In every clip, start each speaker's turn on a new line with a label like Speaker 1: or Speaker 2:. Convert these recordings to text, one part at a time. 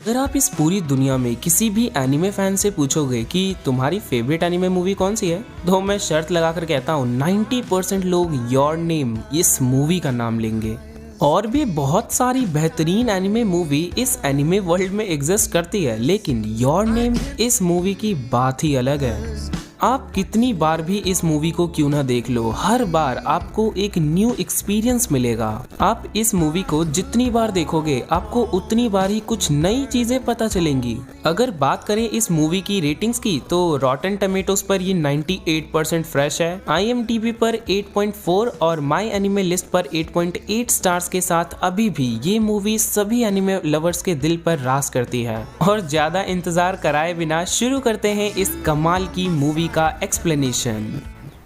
Speaker 1: अगर आप इस पूरी दुनिया में किसी भी एनिमे फैन से पूछोगे कि तुम्हारी फेवरेट एनिमे मूवी कौन सी है, तो मैं शर्त लगाकर कहता हूँ 90% लोग योर नेम इस मूवी का नाम लेंगे। और भी बहुत सारी बेहतरीन एनिमे मूवी इस एनिमे वर्ल्ड में एग्जिस्ट करती है, लेकिन योर नेम इस मूवी की बात ही अलग है। आप कितनी बार भी इस मूवी को क्यों ना देख लो, हर बार आपको एक न्यू एक्सपीरियंस मिलेगा। आप इस मूवी को जितनी बार देखोगे आपको उतनी बार ही कुछ नई चीजें पता चलेंगी। अगर बात करें इस मूवी की रेटिंग्स की, तो रॉटन टमेटोज पर ये 98% फ्रेश है, IMDb पर 8.4 और माई एनिमे लिस्ट पर 8.8 स्टार्स के साथ अभी भी ये मूवी सभी एनिमे लवर्स के दिल पर राज करती है। और ज्यादा इंतजार कराए बिना शुरू करते हैं इस कमाल की मूवी का एक्सप्लेनेशन।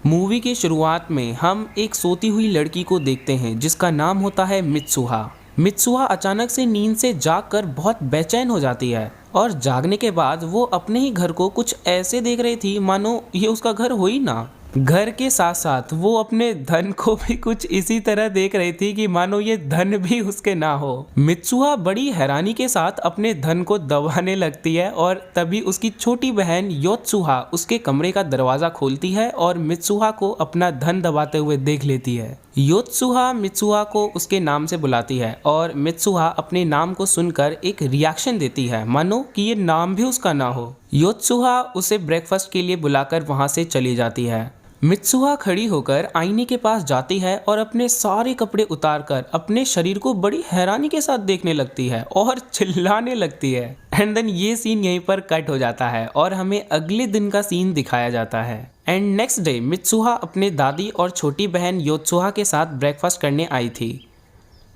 Speaker 1: मूवी की शुरुआत में हम एक सोती हुई लड़की को देखते हैं जिसका नाम होता है मित्सुहा। मित्सुहा अचानक से नींद से जागकर बहुत बेचैन हो जाती है और जागने के बाद वो अपने ही घर को कुछ ऐसे देख रही थी मानो ये उसका घर हो ही ना। घर के साथ साथ वो अपने धन को भी कुछ इसी तरह देख रही थी कि मानो ये धन भी उसके ना हो। मित्सुहा बड़ी हैरानी के साथ अपने धन को दबाने लगती है और तभी उसकी छोटी बहन योत्सुहा उसके कमरे का दरवाजा खोलती है और मित्सुहा को अपना धन दबाते हुए देख लेती है। योत्सुहा मित्सुहा को उसके नाम से बुलाती है और मित्सुहा अपने नाम को सुनकर एक रिएक्शन देती है मानो कि ये नाम भी उसका ना हो। योत्सुहा उसे ब्रेकफास्ट के लिए बुलाकर वहां से चली जाती है। मित्सुहा खड़ी होकर आईने के पास जाती है और अपने सारे कपड़े उतारकर अपने शरीर को बड़ी हैरानी के साथ देखने लगती है और चिल्लाने लगती है। एंड देन ये सीन यहीं पर कट हो जाता है और हमें अगले दिन का सीन दिखाया जाता है। एंड नेक्स्ट डे मित्सुहा अपने दादी और छोटी बहन योत्सुहा के साथ ब्रेकफास्ट करने आई थी।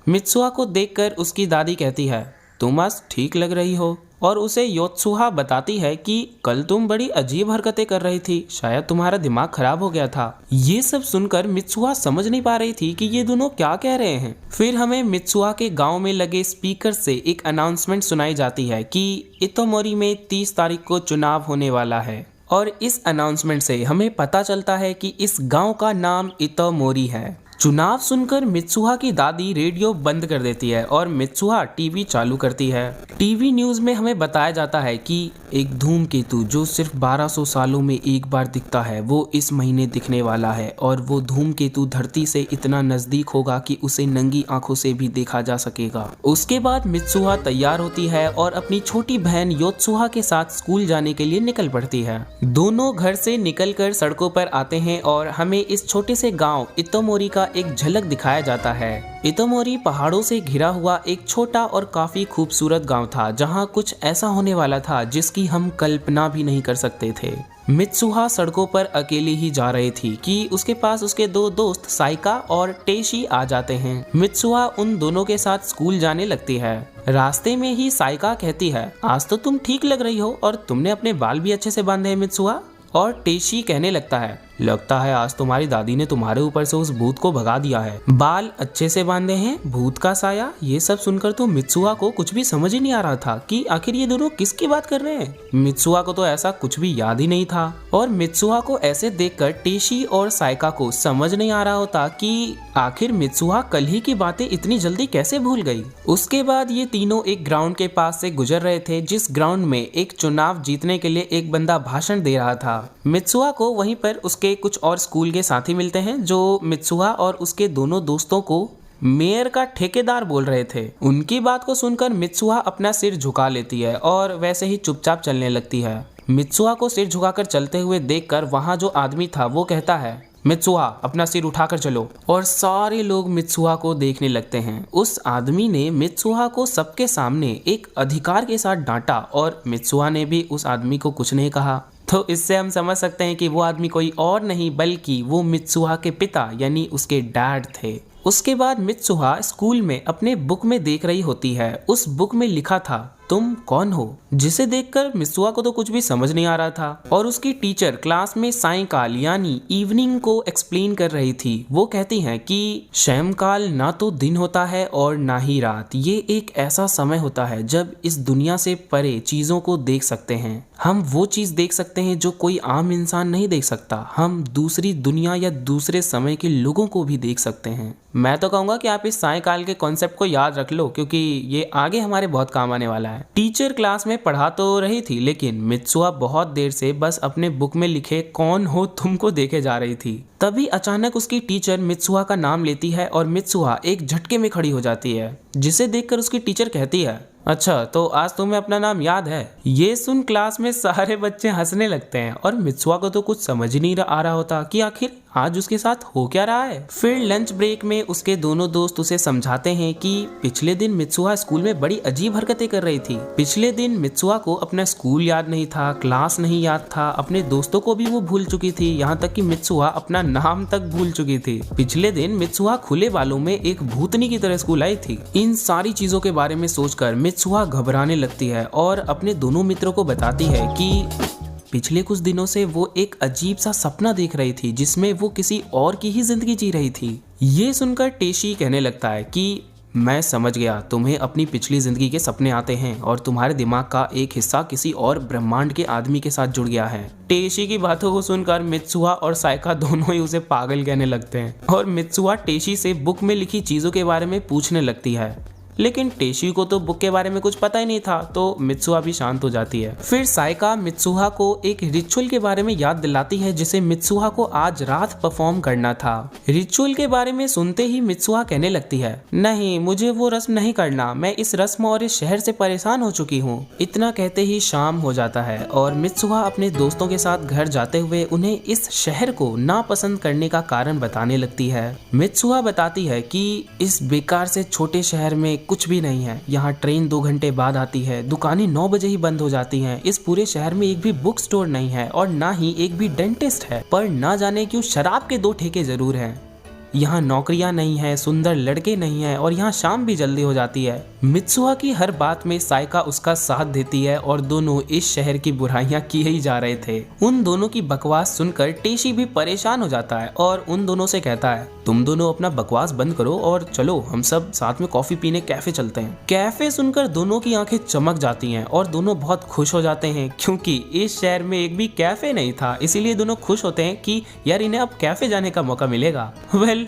Speaker 1: मित्सुहा को देखकर उसकी दादी कहती है, तुम आज ठीक लग रही हो, और उसे योत्सुहा बताती है कि कल तुम बड़ी अजीब हरकतें कर रही थी, शायद तुम्हारा दिमाग खराब हो गया था। ये सब सुनकर मित्सुहा समझ नहीं पा रही थी कि ये दोनों क्या कह रहे हैं। फिर हमें मित्सुहा के गांव में लगे स्पीकर से एक अनाउंसमेंट सुनाई जाती है कि इतोमोरी में 30 तारीख को चुनाव होने वाला है, और इस अनाउंसमेंट से हमें पता चलता है कि इस गाँव का नाम इतोमोरी है। चुनाव सुनकर मित्सुहा की दादी रेडियो बंद कर देती है और मित्सुहा टीवी चालू करती है। टीवी न्यूज में हमें बताया जाता है कि एक धूमकेतु जो सिर्फ 1200 सालों में एक बार दिखता है वो इस महीने दिखने वाला है, और वो धूमकेतु धरती से इतना नजदीक होगा कि उसे नंगी आंखों से भी देखा जा सकेगा। उसके बाद मित्सुहा तैयार होती है और अपनी छोटी बहन योत्सुहा के साथ स्कूल जाने के लिए निकल पड़ती है। दोनों घर से निकलकर सड़कों पर आते हैं और हमें इस छोटे से गाँव इतोमोरी का एक झलक दिखाया जाता है। इतोमोरी पहाड़ों से घिरा हुआ एक छोटा और काफी खूबसूरत गांव था, जहां कुछ ऐसा होने वाला था जिसकी हम कल्पना भी नहीं कर सकते थे। मित्सुहा सड़कों पर अकेली ही जा रही थी कि उसके पास उसके दो दोस्त साइका और टेशी आ जाते हैं। मित्सुहा उन दोनों के साथ स्कूल जाने लगती है। रास्ते में ही साइका कहती है, आज तो तुम ठीक लग रही हो और तुमने अपने बाल भी अच्छे से बांधे हैं मित्सुहा। और टेशी कहने लगता है आज तुम्हारी दादी ने तुम्हारे ऊपर से उस भूत को भगा दिया है। बाल अच्छे से बांधे हैं, भूत का साया। ये सब सुनकर तो मित्सुहा को कुछ भी समझ ही नहीं आ रहा था कि आखिर ये दोनों किसकी बात कर रहे हैं। मित्सुहा को तो ऐसा कुछ भी याद ही नहीं था, और मित्सुहा को ऐसे देखकर टेशी और साइका को समझ नहीं आ रहा होता कि आखिर मित्सुहा कल ही की बातें इतनी जल्दी कैसे भूल गई। उसके बाद ये तीनों एक ग्राउंड के पास से गुजर रहे थे, जिस ग्राउंड में एक चुनाव जीतने के लिए एक बंदा भाषण दे रहा था। मित्सुहा को वहीं पर उसके कुछ और स्कूल के साथी मिलते हैं जो मित्सुहा और उसके दोनों दोस्तों को मेयर का ठेकेदार बोल रहे थे। उनकी बात को सुनकर मित्सुहा अपना सिर झुका लेती है और वैसे ही चुपचाप चलने लगती है। मित्सुहा को सिर झुकाकर चलते हुए देखकर वहां जो आदमी था वो कहता है, मित्सुहा अपना सिर उठाकर चलो, और सारे लोग मित्सुहा को देखने लगते हैं। उस आदमी ने मित्सुहा को सबके सामने एक अधिकार के साथ डांटा और मित्सुहा ने भी उस आदमी को कुछ नहीं कहा। तो इससे हम समझ सकते हैं कि वो आदमी कोई और नहीं बल्कि वो मित्सुहा के पिता यानी उसके डैड थे। उसके बाद मित्सुहा स्कूल में अपने बुक में देख रही होती है। उस बुक में लिखा था, तुम कौन हो, जिसे देखकर मित्सुहा को तो कुछ भी समझ नहीं आ रहा था। और उसकी टीचर क्लास में सायंकाल यानी इवनिंग को एक्सप्लेन कर रही थी। वो कहती हैं कि शयनकाल ना तो दिन होता है और ना ही रात, ये एक ऐसा समय होता है जब इस दुनिया से परे चीजों को देख सकते हैं। हम वो चीज़ देख सकते हैं जो कोई आम इंसान नहीं देख सकता। हम दूसरी दुनिया या दूसरे समय के लोगों को भी देख सकते हैं। मैं तो कहूँगा कि आप इस सायकाल के कॉन्सेप्ट को याद रख लो, क्योंकि ये आगे हमारे बहुत काम आने वाला है। टीचर क्लास में पढ़ा तो रही थी, लेकिन मित्सुहा बहुत देर से बस अपने बुक में लिखे कौन हो तुम को देखे जा रही थी। तभी अचानक उसकी टीचर मित्सुहा का नाम लेती है और मित्सुहा एक झटके में खड़ी हो जाती है, जिसे देखकर उसकी टीचर कहती है, अच्छा तो आज तुम्हें अपना नाम याद है। ये सुन क्लास में सारे बच्चे हंसने लगते हैं और मित्सुहा को तो कुछ समझ ही नहीं आ रहा होता कि आखिर आज उसके साथ हो क्या रहा है। फिर लंच ब्रेक में उसके दोनों दोस्त उसे समझाते हैं कि पिछले दिन मित्सुहा स्कूल में बड़ी अजीब हरकतें कर रही थी। पिछले दिन मित्सुहा को अपना स्कूल याद नहीं था, क्लास नहीं याद था, अपने दोस्तों को भी वो भूल चुकी थी, यहाँ तक कि मित्सुहा अपना नाम तक भूल चुकी थी। पिछले दिन मित्सुहा खुले बालों में एक भूतनी की तरह स्कूल आई थी। इन सारी चीजों के बारे में सोचकर मित्सुहा घबराने लगती है और अपने दोनों मित्रों को बताती है कि पिछले कुछ दिनों से वो एक अजीब सा सपना देख रही थी, जिसमें वो किसी और की ही जिंदगी जी रही थी। ये सुनकर टेशी कहने लगता है कि मैं समझ गया, तुम्हें अपनी पिछली जिंदगी के सपने आते हैं और तुम्हारे दिमाग का एक हिस्सा किसी और ब्रह्मांड के आदमी के साथ जुड़ गया है। टेशी की बातों को सुनकर मित्सुहा और सायका दोनों ही उसे पागल कहने लगते हैं और मित्सुहा टेशी से बुक में लिखी चीजों के बारे में पूछने लगती है, लेकिन टेशी को तो बुक के बारे में कुछ पता ही नहीं था, तो मित्सुहा भी शांत हो जाती है। फिर सायका मित्सुहा को एक रिचुअल के बारे में याद दिलाती है जिसे मित्सुहा को आज रात परफॉर्म करना था। रिचुअल के बारे में सुनते ही मित्सुहा कहने लगती है, नहीं मुझे वो रस्म नहीं करना, मैं इस रस्म और इस शहर से परेशान हो चुकी हूँ। इतना कहते ही शाम हो जाता है और मित्सुहा अपने दोस्तों के साथ घर जाते हुए उन्हें इस शहर को नापसंद करने का कारण बताने लगती है। मित्सुहा बताती है कि इस बेकार से छोटे शहर में कुछ भी नहीं है। यहाँ ट्रेन 2 घंटे बाद आती है, दुकानें 9 बजे ही बंद हो जाती हैं। इस पूरे शहर में एक भी बुक स्टोर नहीं है और ना ही एक भी डेंटिस्ट है, पर ना जाने क्यों शराब के 2 ठेके जरूर हैं। यहाँ नौकरियां नहीं है, सुंदर लड़के नहीं है और यहाँ शाम भी जल्दी हो जाती है। मित्सुहा की हर बात में सायका उसका साथ देती है और दोनों इस शहर की बुराइयां किए ही जा रहे थे। उन दोनों की बकवास सुनकर टेशी भी परेशान हो जाता है और उन दोनों से कहता है, तुम दोनों अपना बकवास बंद करो और चलो हम सब साथ में कॉफी पीने कैफे चलते हैं। कैफे सुनकर दोनों की आंखें चमक जाती हैं और दोनों बहुत खुश हो जाते हैं, क्योंकि इस शहर में एक भी कैफे नहीं था। इसीलिए दोनों खुश होते हैं कि यार इन्हें अब कैफे जाने का मौका मिलेगा।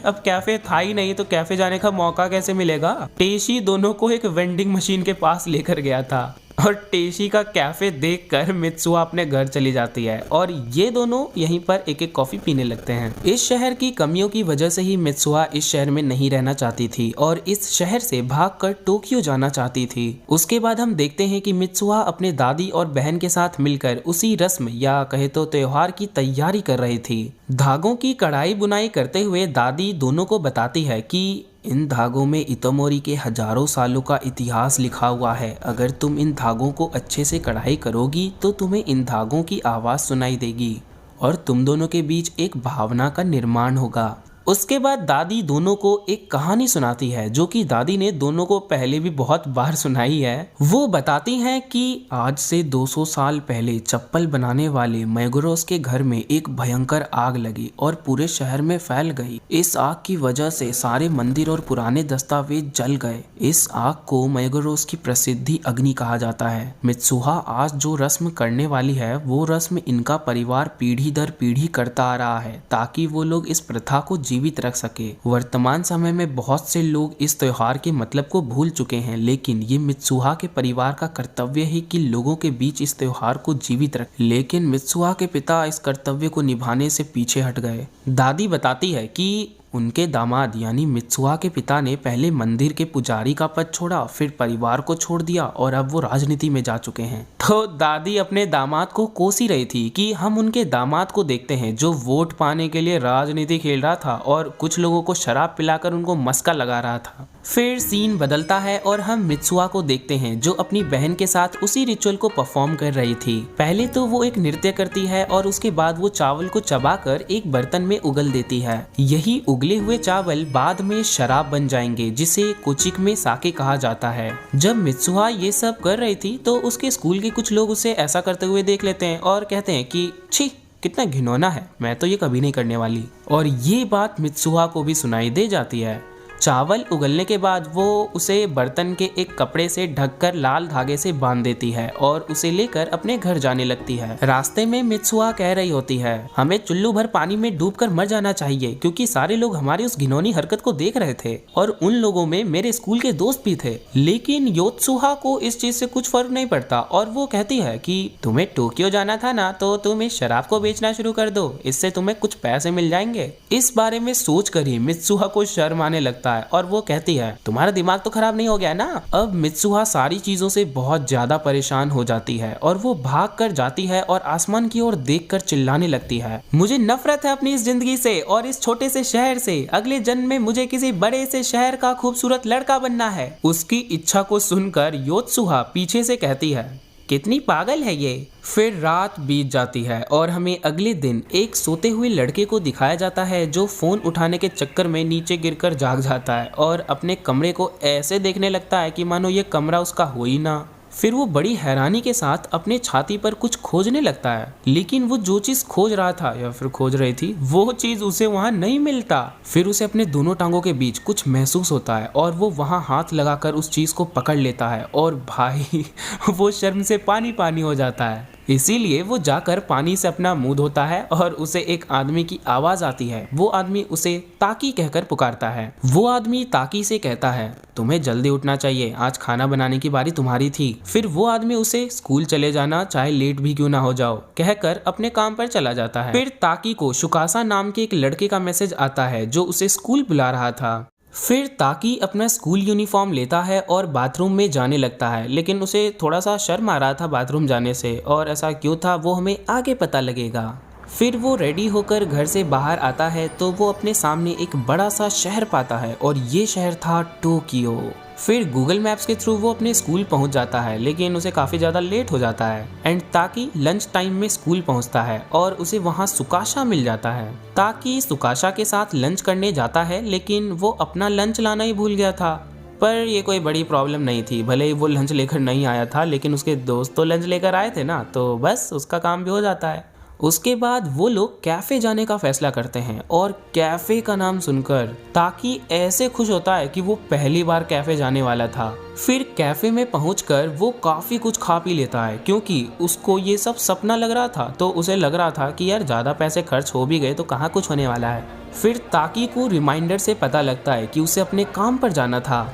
Speaker 1: अब कैफे था ही नहीं तो कैफे जाने का मौका कैसे मिलेगा। टेशी दोनों को एक वेंडिंग मशीन के पास लेकर गया था और टेशी का कैफे देखकर मित्सुहा अपने घर चली जाती है और ये दोनों यहीं पर एक एक कॉफी पीने लगते हैं। इस शहर की कमियों की वजह से ही मित्सुहा इस शहर में नहीं रहना चाहती थी और इस शहर से भागकर टोक्यो जाना चाहती थी। उसके बाद हम देखते हैं कि मित्सुहा अपने दादी और बहन के साथ मिलकर उसी रस्म या कहे तो त्योहार की तैयारी कर रही थी। धागों की कढ़ाई बुनाई करते हुए दादी दोनों को बताती है कि इन धागों में इतोमोरी के हजारों सालों का इतिहास लिखा हुआ है। अगर तुम इन धागों को अच्छे से कढ़ाई करोगी तो तुम्हें इन धागों की आवाज़ सुनाई देगी और तुम दोनों के बीच एक भावना का निर्माण होगा। उसके बाद दादी दोनों को एक कहानी सुनाती है जो कि दादी ने दोनों को पहले भी बहुत बार सुनाई है। वो बताती हैं कि आज से 200 साल पहले चप्पल बनाने वाले मैगोरोस के घर में एक भयंकर आग लगी और पूरे शहर में फैल गई। इस आग की वजह से सारे मंदिर और पुराने दस्तावेज जल गए। इस आग को मैगोरोस की प्रसिद्धि अग्नि कहा जाता है। मित्सुहा आज जो रस्म करने वाली है वो रस्म इनका परिवार पीढ़ी दर पीढ़ी करता आ रहा है ताकि वो लोग इस प्रथा को जीवित रख सके। वर्तमान समय में बहुत से लोग इस त्योहार के मतलब को भूल चुके हैं, लेकिन ये मित्सुहा के परिवार का कर्तव्य है कि लोगों के बीच इस त्योहार को जीवित रखें। लेकिन मित्सुहा के पिता इस कर्तव्य को निभाने से पीछे हट गए। दादी बताती है कि उनके दामाद यानी मित्सुहा के पिता ने पहले मंदिर के पुजारी का पद छोड़ा, फिर परिवार को छोड़ दिया और अब वो राजनीति में जा चुके हैं। तो दादी अपने दामाद को कोसी रही थी कि हम उनके दामाद को देखते हैं जो वोट पाने के लिए राजनीति खेल रहा था और कुछ लोगों को शराब पिलाकर उनको मस्का लगा रहा था। फिर सीन बदलता है और हम मित्सुहा को देखते हैं जो अपनी बहन के साथ उसी रिचुअल को परफॉर्म कर रही थी। पहले तो वो एक नृत्य करती है और उसके बाद वो चावल को चबाकर एक बर्तन में उगल देती है। यही उगले हुए चावल बाद में शराब बन जाएंगे जिसे कोचिक में साके कहा जाता है। जब मित्सुहा ये सब कर रही थी तो उसके स्कूल के कुछ लोग उसे ऐसा करते हुए देख लेते हैं और कहते हैं कि छी कितना घिनौना है, मैं तो ये कभी नहीं करने वाली। और ये बात मित्सुहा को भी सुनाई दे जाती है। चावल उगलने के बाद वो उसे बर्तन के एक कपड़े से ढककर लाल धागे से बांध देती है और उसे लेकर अपने घर जाने लगती है। रास्ते में मित्सुहा कह रही होती है, हमें चुल्लू भर पानी में डूबकर मर जाना चाहिए क्योंकि सारे लोग हमारी उस घिनौनी हरकत को देख रहे थे और उन लोगों में मेरे स्कूल के दोस्त भी थे। लेकिन योत्सुहा को इस चीज से कुछ फर्क नहीं पड़ता और वो कहती है कि तुम्हें टोक्यो जाना था ना, तो तुम इस शराब को बेचना शुरू कर दो, इससे तुम्हें कुछ पैसे मिल जाएंगे। इस बारे में सोच कर ही मित्सुहा को शर्म आने लगता है और वो कहती है, तुम्हारा दिमाग तो खराब नहीं हो गया ना। अब मित्सुहा सारी चीजों से बहुत ज्यादा परेशान हो जाती है और वो भाग कर जाती है और आसमान की ओर देखकर चिल्लाने लगती है, मुझे नफरत है अपनी इस जिंदगी से और इस छोटे से शहर से। अगले जन्म में मुझे किसी बड़े से शहर का खूबसूरत लड़का बनना है। उसकी इच्छा को सुनकर योत्सुहा पीछे से कहती है, कितनी पागल है ये। फिर रात बीत जाती है और हमें अगले दिन एक सोते हुए लड़के को दिखाया जाता है जो फोन उठाने के चक्कर में नीचे गिरकर जाग जाता है और अपने कमरे को ऐसे देखने लगता है कि मानो ये कमरा उसका हो ही ना। फिर वो बड़ी हैरानी के साथ अपने छाती पर कुछ खोजने लगता है, लेकिन वो जो चीज खोज रहा था या फिर खोज रही थी वो चीज उसे वहां नहीं मिलता। फिर उसे अपने दोनों टांगों के बीच कुछ महसूस होता है और वो वहां हाथ लगाकर उस चीज को पकड़ लेता है और भाई वो शर्म से पानी पानी हो जाता है। इसीलिए वो जाकर पानी से अपना मुंह धोता है और उसे एक आदमी की आवाज आती है। वो आदमी उसे ताकी कहकर पुकारता है। वो आदमी ताकी से कहता है, तुम्हें जल्दी उठना चाहिए, आज खाना बनाने की बारी तुम्हारी थी। फिर वो आदमी उसे स्कूल चले जाना, चाहे लेट भी क्यों ना हो जाओ, कहकर अपने काम पर चला जाता है। फिर ताकी को शुकासा नाम के एक लड़के का मैसेज आता है जो उसे स्कूल बुला रहा था। फिर ताकी अपना स्कूल यूनिफॉर्म लेता है और बाथरूम में जाने लगता है, लेकिन उसे थोड़ा सा शर्म आ रहा था बाथरूम जाने से, और ऐसा क्यों था वो हमें आगे पता लगेगा। फिर वो रेडी होकर घर से बाहर आता है तो वो अपने सामने एक बड़ा सा शहर पाता है और ये शहर था टोक्यो। फिर गूगल मैप्स के थ्रू वो अपने स्कूल पहुंच जाता है, लेकिन उसे काफ़ी ज़्यादा लेट हो जाता है। एंड ताकि लंच टाइम में स्कूल पहुंचता है और उसे वहां सुकाशा मिल जाता है। ताकि सुकाशा के साथ लंच करने जाता है, लेकिन वो अपना लंच लाना ही भूल गया था। पर ये कोई बड़ी प्रॉब्लम नहीं थी, भले ही वो लंच लेकर नहीं आया था, लेकिन उसके दोस्त तो लंच लेकर आए थे ना, तो बस उसका काम भी हो जाता है। उसके बाद वो लोग कैफे जाने का फैसला करते हैं और कैफे का नाम सुनकर ताकि ऐसे खुश होता है कि वो पहली बार कैफे जाने वाला था। फिर कैफे में पहुंचकर वो काफी कुछ खा पी लेता है, क्योंकि उसको ये सब सपना लग रहा था, तो उसे लग रहा था कि यार ज्यादा पैसे खर्च हो भी गए तो कहाँ कुछ होने वाला है। फिर ताकि को रिमाइंडर से पता लगता है कि उसे अपने काम पर जाना था,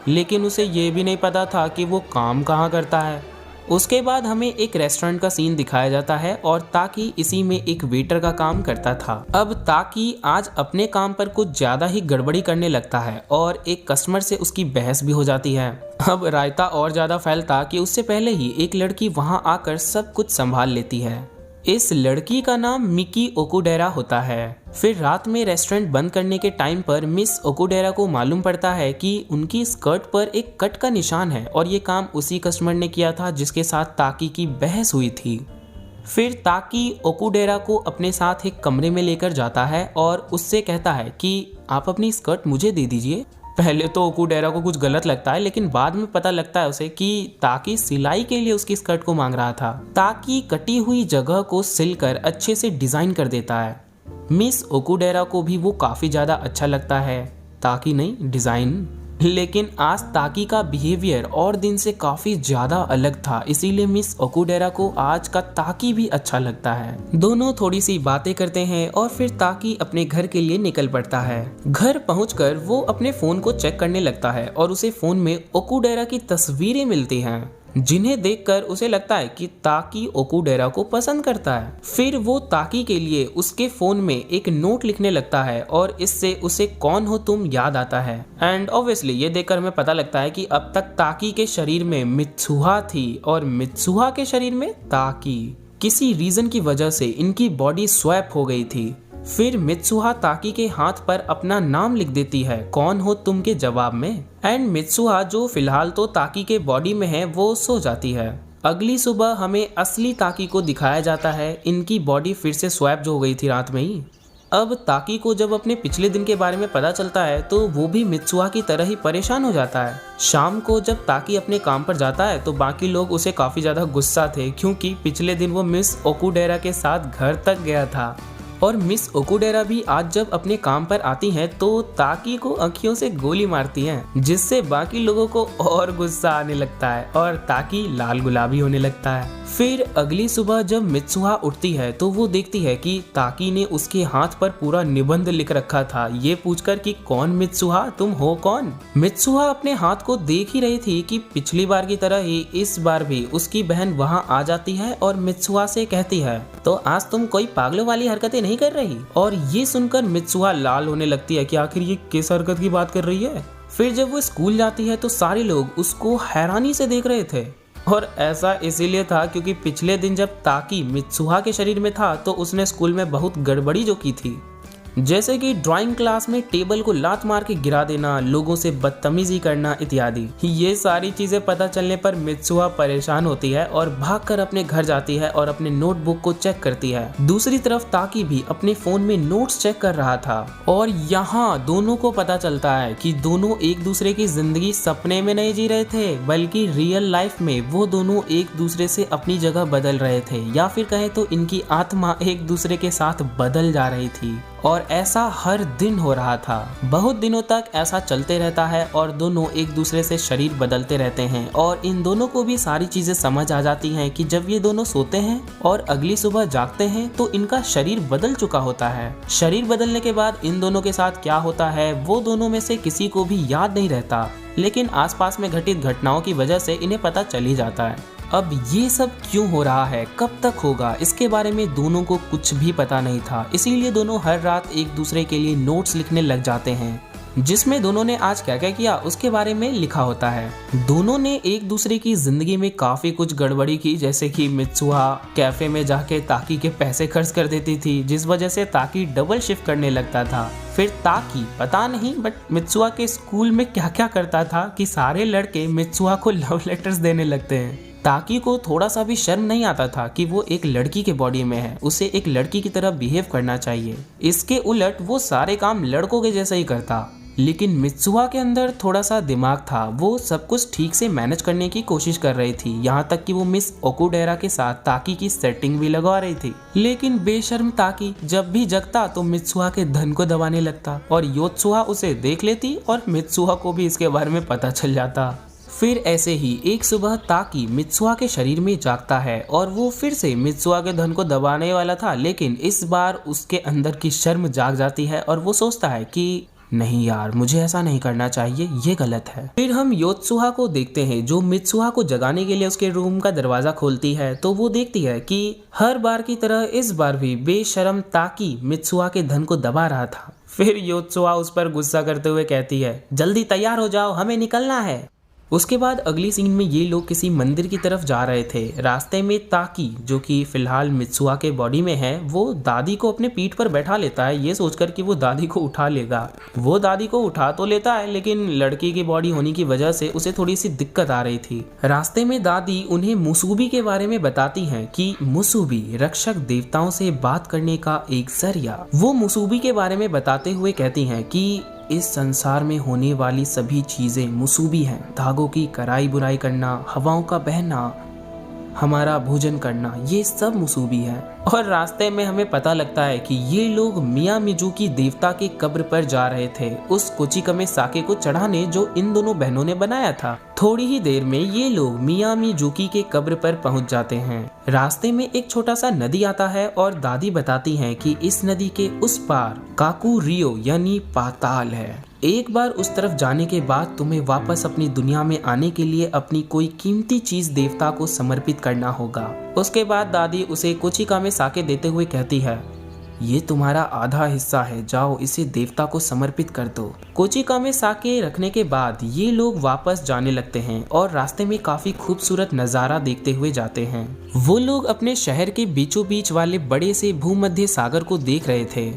Speaker 1: लेकिन उसे ये भी नहीं पता था कि वो काम कहाँ करता है। उसके बाद हमें एक रेस्टोरेंट का सीन दिखाया जाता है और ताकि इसी में एक वेटर का काम करता था। अब ताकि आज अपने काम पर कुछ ज्यादा ही गड़बड़ी करने लगता है और एक कस्टमर से उसकी बहस भी हो जाती है। अब रायता और ज्यादा फैलता कि उससे पहले ही एक लड़की वहां आकर सब कुछ संभाल लेती है। इस लड़की का नाम मिकी ओकुडेरा होता है। फिर रात में रेस्टोरेंट बंद करने के टाइम पर मिस ओकुडेरा को मालूम पड़ता है कि उनकी स्कर्ट पर एक कट का निशान है और ये काम उसी कस्टमर ने किया था जिसके साथ ताकि की बहस हुई थी। फिर ताकि ओकुडेरा को अपने साथ एक कमरे में लेकर जाता है और उससे कहता है कि आप अपनी स्कर्ट मुझे दे दीजिए। पहले तो ओकुडेरा को कुछ गलत लगता है, लेकिन बाद में पता लगता है उसे कि ताकि सिलाई के लिए उसकी स्कर्ट को मांग रहा था। ताकि कटी हुई जगह को सिलकर अच्छे से डिजाइन कर देता है। मिस ओकुडेरा को भी वो काफी ज्यादा अच्छा लगता है, ताकि नहीं डिजाइन। लेकिन आज ताकि का बिहेवियर और दिन से काफी ज्यादा अलग था, इसीलिए मिस ओकुडेरा को आज का ताकि भी अच्छा लगता है। दोनों थोड़ी सी बातें करते हैं और फिर ताकि अपने घर के लिए निकल पड़ता है। घर पहुंचकर वो अपने फोन को चेक करने लगता है और उसे फोन में ओकुडेरा की तस्वीरें मिलती हैं, जिन्हें देखकर उसे लगता है कि ताकि ओकुडेरा को पसंद करता है। फिर वो ताकि के लिए उसके फोन में एक नोट लिखने लगता है और इससे उसे कौन हो तुम याद आता है। एंड ऑब्वियसली ये देखकर हमें पता लगता है कि अब तक ताकि के शरीर में मित्सुहा थी और मित्सुहा के शरीर में ताकि। किसी रीजन की वजह से इनकी बॉडी स्वैप हो गई थी। फिर मित्सुहा ताकि के हाथ पर अपना नाम लिख देती है कौन हो तुम के जवाब में। एंड मित्सुहा जो फिलहाल तो ताकि के बॉडी में है वो सो जाती है। अगली सुबह हमें असली ताकि को दिखाया जाता है, इनकी बॉडी फिर से स्वैप जो हो गई थी रात में ही। अब ताकि को जब अपने पिछले दिन के बारे में पता चलता है तो वो भी मित्सुहा की तरह ही परेशान हो जाता है। शाम को जब ताकि अपने काम पर जाता है तो बाकी लोग उसे काफी ज्यादा गुस्सा थे, क्योंकि पिछले दिन वो मिस ओकुडेरा के साथ घर तक गया था। और मिस ओकुडेरा भी आज जब अपने काम पर आती हैं तो ताकी को आँखियों से गोली मारती हैं, जिससे बाकी लोगों को और गुस्सा आने लगता है और ताकी लाल गुलाबी होने लगता है। फिर अगली सुबह जब मित्सुहा उठती है तो वो देखती है कि ताकी ने उसके हाथ पर पूरा निबंध लिख रखा था, ये पूछकर कि कौन मित्सुहा, तुम हो कौन। मित्सुहा अपने हाथ को देख ही रही थी कि पिछली बार की तरह ही इस बार भी उसकी बहन वहां आ जाती है और मित्सुहा से कहती है, तो आज तुम कोई पागलों वाली हरकतें नहीं कर रही। और ये सुनकर मित्सुहा लाल होने लगती है कि आखिर ये किस हरकत की बात कर रही है। फिर जब वो स्कूल जाती है तो सारे लोग उसको हैरानी से देख रहे थे, और ऐसा इसीलिए था क्योंकि पिछले दिन जब ताकी मित्सुहा के शरीर में था तो उसने स्कूल में बहुत गड़बड़ी जो की थी, जैसे कि ड्राइंग क्लास में टेबल को लात मार के गिरा देना, लोगों से बदतमीजी करना इत्यादि। ये सारी चीजें पता चलने पर मित्सुहा परेशान होती है और भागकर अपने घर जाती है और अपने नोटबुक को चेक करती है। दूसरी तरफ ताकी भी अपने फोन में नोट्स चेक कर रहा था और यहाँ दोनों को पता चलता है कि दोनों एक दूसरे की जिंदगी सपने में नहीं जी रहे थे, बल्कि रियल लाइफ में वो दोनों एक दूसरे से अपनी जगह बदल रहे थे, या फिर कहे तो इनकी आत्मा एक दूसरे के साथ बदल जा रही थी। और ऐसा हर दिन हो रहा था। बहुत दिनों तक ऐसा चलते रहता है और दोनों एक दूसरे से शरीर बदलते रहते हैं और इन दोनों को भी सारी चीजें समझ आ जाती हैं कि जब ये दोनों सोते हैं और अगली सुबह जागते हैं तो इनका शरीर बदल चुका होता है। शरीर बदलने के बाद इन दोनों के साथ क्या होता है वो दोनों में से किसी को भी याद नहीं रहता, लेकिन आसपास में घटित घटनाओं की वजह से इन्हें पता चल ही जाता है। अब ये सब क्यों हो रहा है, कब तक होगा, इसके बारे में दोनों को कुछ भी पता नहीं था। इसीलिए दोनों हर रात एक दूसरे के लिए नोट्स लिखने लग जाते हैं, जिसमें दोनों ने आज क्या क्या किया उसके बारे में लिखा होता है। दोनों ने एक दूसरे की जिंदगी में काफी कुछ गड़बड़ी की, जैसे कि मित्सुहा कैफे में जाके ताकी के पैसे खर्च कर देती थी, जिस वजह से ताकी डबल शिफ्ट करने लगता था। फिर ताकी पता नहीं बट मित्सुहा के स्कूल में क्या क्या करता था कि सारे लड़के मित्सुहा को लव लेटर्स देने लगते हैं। ताकी को थोड़ा सा भी शर्म नहीं आता था कि वो एक लड़की के बॉडी में है, उसे एक लड़की की तरह बिहेव करना चाहिए। इसके उलट वो सारे काम लड़कों के जैसा ही करता। लेकिन मित्सुहा के अंदर थोड़ा सा दिमाग था, वो सब कुछ ठीक से मैनेज करने की कोशिश कर रही थी, यहाँ तक कि वो मिस ओकुडेरा के साथ ताकी की सेटिंग भी लगवा रही थी। लेकिन बेशर्म ताकी जब भी जगता तो मित्सुहा के धन को दबाने लगता और योत्सुहा उसे देख लेती और मित्सुहा को भी इसके बारे में पता चल जाता। फिर ऐसे ही एक सुबह ताकी मित्सुहा के शरीर में जागता है और वो फिर से मित्सुहा के धन को दबाने वाला था, लेकिन इस बार उसके अंदर की शर्म जाग जाती है और वो सोचता है कि नहीं यार, मुझे ऐसा नहीं करना चाहिए, ये गलत है। फिर हम योत्सुहा को देखते हैं जो मित्सुहा को जगाने के लिए उसके रूम का दरवाजा खोलती है, तो वो देखती है कि हर बार की तरह इस बार भी बेशर्म ताकी मित्सुहा के धन को दबा रहा था। फिर योत्सुहा उस पर गुस्सा करते हुए कहती है, जल्दी तैयार हो जाओ, हमें निकलना है। उसके बाद अगली सीन में ये लोग किसी मंदिर की तरफ जा रहे थे। रास्ते में ताकी जो कि फिलहाल मित्सुहा के बॉडी में है, वो दादी को अपने पीठ पर बैठा लेता है, ये सोचकर कि वो दादी को उठा लेगा। वो दादी को उठा तो लेता है, लेकिन लड़की की बॉडी होने की वजह से उसे थोड़ी सी दिक्कत आ रही थी। रास्ते में दादी उन्हें मुसूबी के बारे में बताती है कि मुसूबी रक्षक देवताओं से बात करने का एक जरिया। वो मुसूबी के बारे में बताते हुए कहती है कि इस संसार में होने वाली सभी चीजें मुसूबी हैं। धागों की कराई बुराई करना, हवाओं का बहना, हमारा भोजन करना, ये सब मुसूबी है। और रास्ते में हमें पता लगता है कि ये लोग मिया मिजुकी देवता की कब्र पर जा रहे थे, उस कोचिकमे साके को चढ़ाने जो इन दोनों बहनों ने बनाया था। थोड़ी ही देर में ये लोग मिया मिजुकी के कब्र पर पहुंच जाते हैं। रास्ते में एक छोटा सा नदी आता है और दादी बताती हैं कि इस नदी के उस पार काकू रियो यानी पाताल है। एक बार उस तरफ जाने के बाद तुम्हें वापस अपनी दुनिया में आने के लिए अपनी कोई कीमती चीज देवता को समर्पित करना होगा। उसके बाद दादी उसे कोचिकामे साके देते हुए कहती है, ये तुम्हारा आधा हिस्सा है, जाओ इसे देवता को समर्पित कर दो। कोचिकामे साके रखने के बाद ये लोग वापस जाने लगते हैं और रास्ते में काफी खूबसूरत नजारा देखते हुए जाते हैं। वो लोग अपने शहर के बीचों बीच वाले बड़े से भूमध्य सागर को देख रहे थे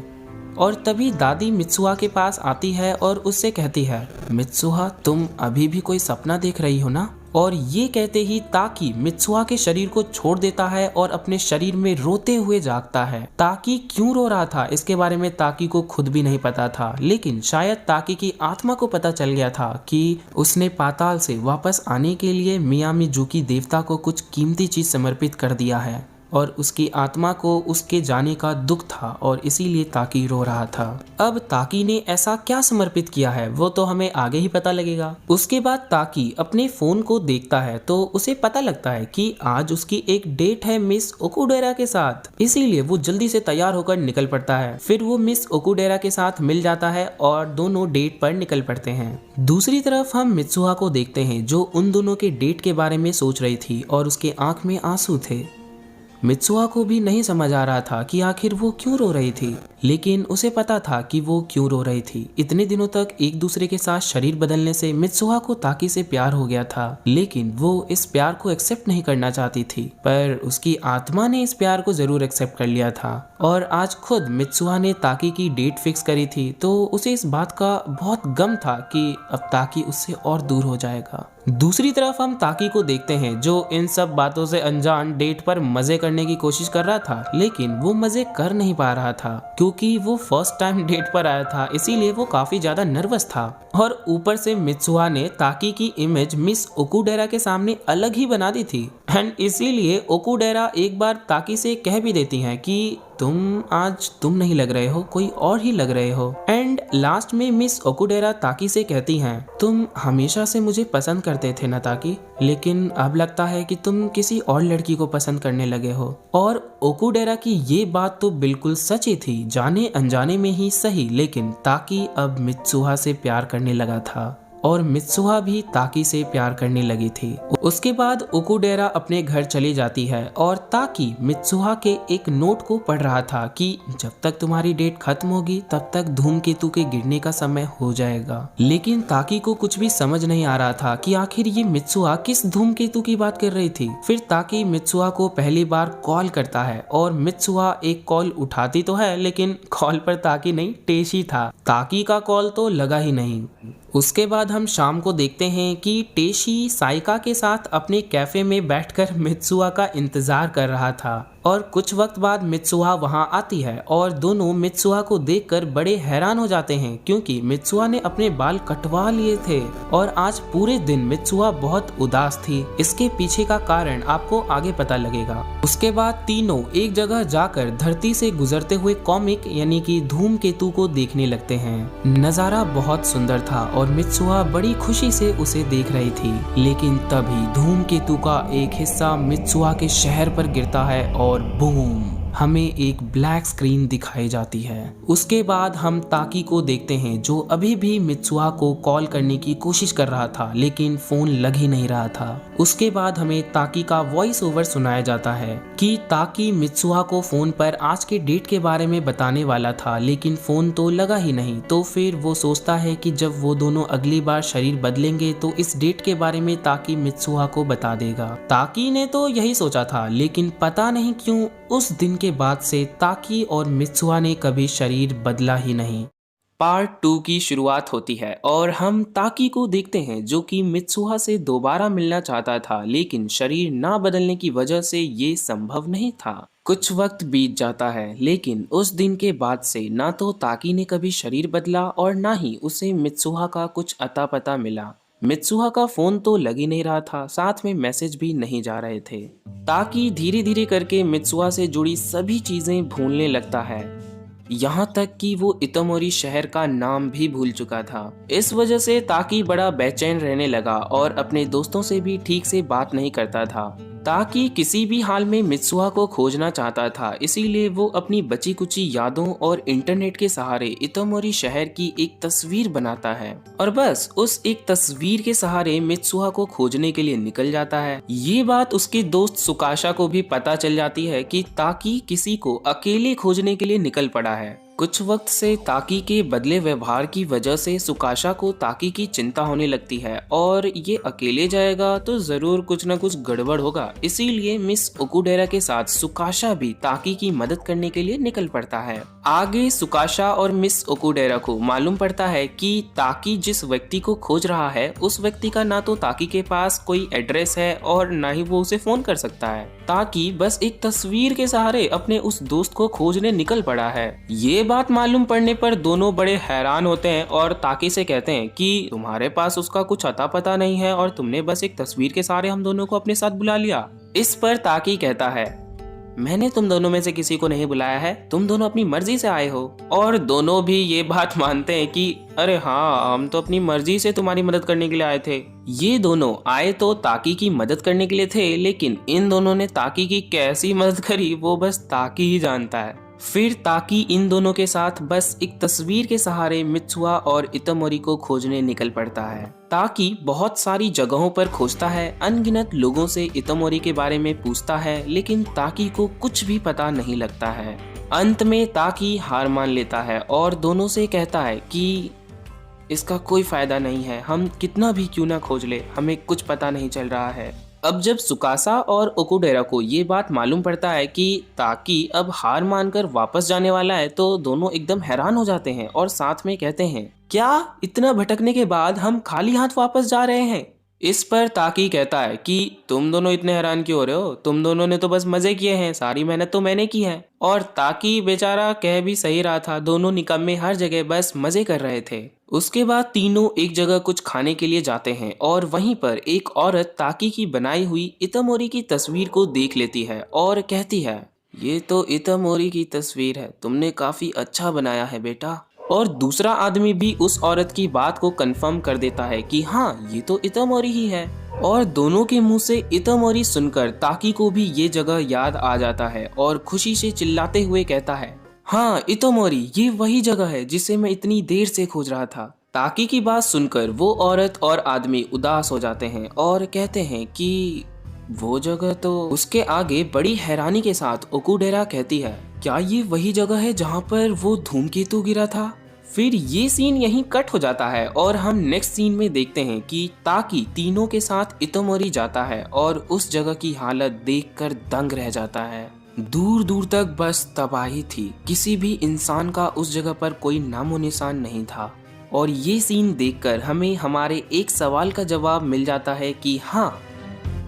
Speaker 1: और तभी दादी मित्सुहा के पास आती है और उससे कहती है, मित्सुहा तुम अभी भी कोई सपना देख रही हो ना? और ये कहते ही ताकी मित्सुहा के शरीर को छोड़ देता है और अपने शरीर में रोते हुए जागता है। ताकी क्यों रो रहा था इसके बारे में ताकी को खुद भी नहीं पता था, लेकिन शायद ताकी की आत्मा को पता चल गया था कि उसने पाताल से वापस आने के लिए मिया मिजुकी देवता को कुछ कीमती चीज समर्पित कर दिया है और उसकी आत्मा को उसके जाने का दुख था और इसीलिए ताकी रो रहा था। अब ताकी ने ऐसा क्या समर्पित किया है वो तो हमें आगे ही पता लगेगा। उसके बाद ताकी अपने फोन को देखता है तो उसे पता लगता है कि आज उसकी एक डेट है मिस ओकुडेरा के साथ, इसीलिए वो जल्दी से तैयार होकर निकल पड़ता है। फिर वो मिस ओकुडेरा के साथ मिल जाता है और दोनों डेट पर निकल पड़ते हैं। दूसरी तरफ हम मित्सुहा को देखते हैं जो उन दोनों के डेट के बारे में सोच रही थी और उसके आंख में आंसू थे। मित्सुहा को भी नहीं समझ आ रहा था कि आखिर वो क्यों रो रही थी, लेकिन उसे पता था कि वो क्यों रो रही थी। इतने दिनों तक एक दूसरे के साथ शरीर बदलने से मित्सुहा को ताकी से प्यार हो गया था, लेकिन वो इस प्यार को एक्सेप्ट नहीं करना चाहती थी। पर उसकी आत्मा ने इस प्यार को जरूर एक्सेप्ट कर लिया था और आज खुद मित्सुहा ने ताकी की डेट फिक्स करी थी तो उसे इस बात का बहुत गम था कि अब ताकी उससे और दूर हो जाएगा। दूसरी तरफ हम ताकी को देखते हैं जो इन सब बातों से अनजान डेट पर मजे करने की कोशिश कर रहा था, लेकिन वो मजे कर नहीं पा रहा था क्योंकि वो फर्स्ट टाइम डेट पर आया था, इसीलिए वो काफी ज्यादा नर्वस था। और ऊपर से मित्सुहा ने ताकी की इमेज मिस ओकुडेरा के सामने अलग ही बना दी थी एंड इसीलिए ओकुडेरा एक बार ताकी से कह भी देती हैं कि तुम नहीं लग रहे हो, कोई और ही लग रहे हो। एंड लास्ट में मिस ओकुडेरा ताकी से कहती हैं तुम हमेशा से मुझे पसंद करते थे ना ताकी, लेकिन अब लगता है कि तुम किसी और लड़की को पसंद करने लगे हो। और ओकुडेरा की ये बात तो बिल्कुल सच ही थी, जाने अनजाने में ही सही, लेकिन ताकी अब मित्सुहा से प्यार करने लगा था और मित्सुहा भी ताकी से प्यार करने लगी थी। उसके बाद ओकुडेरा अपने घर चली जाती है और ताकी मित्सुहा के एक नोट को पढ़ रहा था कि जब तक तुम्हारी डेट खत्म होगी तब तक धूमकेतु के गिरने का समय हो जाएगा। लेकिन ताकी को कुछ भी समझ नहीं आ रहा था कि आखिर ये मित्सुहा किस धूमकेतु की बात कर रही थी। फिर ताकी मित्सुहा को पहली बार कॉल करता है और मित्सुहा एक कॉल उठाती तो है, लेकिन कॉल पर ताकी नहीं टेशी था। ताकी का कॉल तो लगा ही नहीं। उसके बाद हम शाम को देखते हैं कि टेशी साइका के साथ अपने कैफे में बैठकर मित्सुहा का इंतजार कर रहा था और कुछ वक्त बाद मित्सुहा वहां आती है और दोनों मित्सुहा को देखकर बड़े हैरान हो जाते हैं क्योंकि मित्सुहा ने अपने बाल कटवा लिए थे और आज पूरे दिन मित्सुहा बहुत उदास थी। इसके पीछे का कारण आपको आगे पता लगेगा। उसके बाद तीनों एक जगह जाकर धरती से गुजरते हुए कॉमिक यानी कि धूमकेतु को देखने लगते हैं। नजारा बहुत सुंदर था और मित्सुहा बड़ी खुशी से उसे देख रही थी, लेकिन तभी धूमकेतु का एक हिस्सा मित्सुहा के शहर पर गिरता है और बूम, हमें एक ब्लैक स्क्रीन दिखाई जाती है। उसके बाद हम ताकी को देखते हैं जो अभी भी मित्सुहा को कॉल करने की कोशिश कर रहा था, लेकिन फोन लग ही नहीं रहा था। उसके बाद हमें ताकी का वॉइस ओवर सुनाया जाता है कि ताकी मित्सुहा को फोन पर आज के डेट के बारे में बताने वाला था, लेकिन फोन तो लगा ही नहीं। तो फिर वो सोचता है कि जब वो दोनों अगली बार शरीर बदलेंगे तो इस डेट के बारे में ताकी मित्सुहा को बता देगा। ताकी ने तो यही सोचा था, लेकिन पता नहीं क्यों उस दिन के बाद से ताकी और मित्सुहा ने कभी शरीर बदला ही नहीं। पार्ट 2 की शुरुआत होती है और हम ताकी को देखते हैं जो कि मित्सुहा से दोबारा मिलना चाहता था, लेकिन शरीर ना बदलने की वजह से ये संभव नहीं था। कुछ वक्त बीत जाता है, लेकिन उस दिन के बाद से ना तो ताकी ने कभी शरीर बदला और ना ही उसे मित्सुहा का कुछ अता पता मिला। मित्सुहा का फोन तो लग ही नहीं रहा था, साथ में मैसेज भी नहीं जा रहे थे। ताकी धीरे धीरे करके मित्सुहा से जुड़ी सभी चीजें भूलने लगता है, यहाँ तक कि वो इतोमोरी शहर का नाम भी भूल चुका था। इस वजह से ताकी बड़ा बेचैन रहने लगा और अपने दोस्तों से भी ठीक से बात नहीं करता था। ताकि किसी भी हाल में मित्सुहा को खोजना चाहता था, इसीलिए वो अपनी बची कुची यादों और इंटरनेट के सहारे इतोमोरी शहर की एक तस्वीर बनाता है और बस उस एक तस्वीर के सहारे मित्सुहा को खोजने के लिए निकल जाता है। ये बात उसके दोस्त सुकाशा को भी पता चल जाती है कि ताकी किसी को अकेले खोजने के लिए निकल पड़ा है। कुछ वक्त से ताकी के बदले व्यवहार की वजह से सुकाशा को ताकी की चिंता होने लगती है और ये अकेले जाएगा तो जरूर कुछ न कुछ गड़बड़ होगा, इसीलिए मिस ओकुडेरा के साथ सुकाशा भी ताकी की मदद करने के लिए निकल पड़ता है। आगे सुकाशा और मिस ओकुडेरा को मालूम पड़ता है कि ताकी जिस व्यक्ति को खोज रहा है उस व्यक्ति का ना तो ताकी के पास कोई एड्रेस है और ना ही वो उसे फोन कर सकता है। ताकी बस एक तस्वीर के सहारे अपने उस दोस्त को खोजने निकल पड़ा है। ये बात मालूम पड़ने पर दोनों बड़े हैरान होते हैं और ताकी से कहते हैं कि तुम्हारे पास उसका कुछ अता पता नहीं है और तुमने बस एक तस्वीर के सहारे हम दोनों को अपने साथ बुला लिया। इस पर ताकी कहता है मैंने तुम दोनों में से किसी को नहीं बुलाया है, तुम दोनों अपनी मर्जी से आए हो। और दोनों भी ये बात मानते हैं कि अरे हाँ, हम तो अपनी मर्जी से तुम्हारी मदद करने के लिए आए थे। ये दोनों आए तो ताकी की मदद करने के लिए थे, लेकिन इन दोनों ने ताकी की कैसी मदद करी वो बस ताकी ही जानता है। फिर ताकी इन दोनों के साथ बस एक तस्वीर के सहारे मित्सुआ और इतोमोरी को खोजने निकल पड़ता है। ताकी बहुत सारी जगहों पर खोजता है, अनगिनत लोगों से इतोमोरी के बारे में पूछता है, लेकिन ताकी को कुछ भी पता नहीं लगता है। अंत में ताकी हार मान लेता है और दोनों से कहता है कि इसका कोई फायदा नहीं है, हम कितना भी क्यों ना खोज ले, हमें कुछ पता नहीं चल रहा है। अब जब सुकासा और ओकुडेरा को ये बात मालूम पड़ता है कि ताकी अब हार मानकर वापस जाने वाला है, तो दोनों एकदम हैरान हो जाते हैं और साथ में कहते हैं, क्या इतना भटकने के बाद हम खाली हाथ वापस जा रहे हैं? इस पर ताकी कहता है कि तुम दोनों इतने हैरान क्यों हो रहे हो, तुम दोनों ने तो बस मजे किए हैं, सारी मेहनत तो मैंने की है। और ताकी बेचारा कह भी सही रहा था, दोनों निकम्मे हर जगह बस मजे कर रहे थे। उसके बाद तीनों एक जगह कुछ खाने के लिए जाते हैं और वहीं पर एक औरत ताकी की बनाई हुई इतोमोरी की तस्वीर को देख लेती है और कहती है, ये तो इतोमोरी की तस्वीर है, तुमने काफी अच्छा बनाया है बेटा। और दूसरा आदमी भी उस औरत की बात को कंफर्म कर देता है कि हाँ, ये तो इतोमोरी ही है। और दोनों के मुंह से इतोमोरी सुनकर ताकी को भी ये जगह याद आ जाता है और खुशी से चिल्लाते हुए कहता है, हाँ इतोमोरी, ये वही जगह है जिसे मैं इतनी देर से खोज रहा था। ताकी की बात सुनकर वो औरत और आदमी उदास हो जाते हैं और कहते हैं कि वो जगह तो। उसके आगे बड़ी हैरानी के साथ ओकुडेरा कहती है, क्या ये वही जगह है जहाँ पर वो धूमकेतु गिरा था? फिर ये सीन यहीं कट हो जाता है और हम नेक्स्ट सीन में देखते हैं कि ताकी तीनों के साथ इतोमोरी जाता है और उस जगह की हालत देखकर दंग रह जाता है। दूर दूर तक बस तबाही थी, किसी भी इंसान का उस जगह पर कोई नामो निशान नहीं था। और ये सीन देखकर हमें हमारे एक सवाल का जवाब मिल जाता है कि हाँ,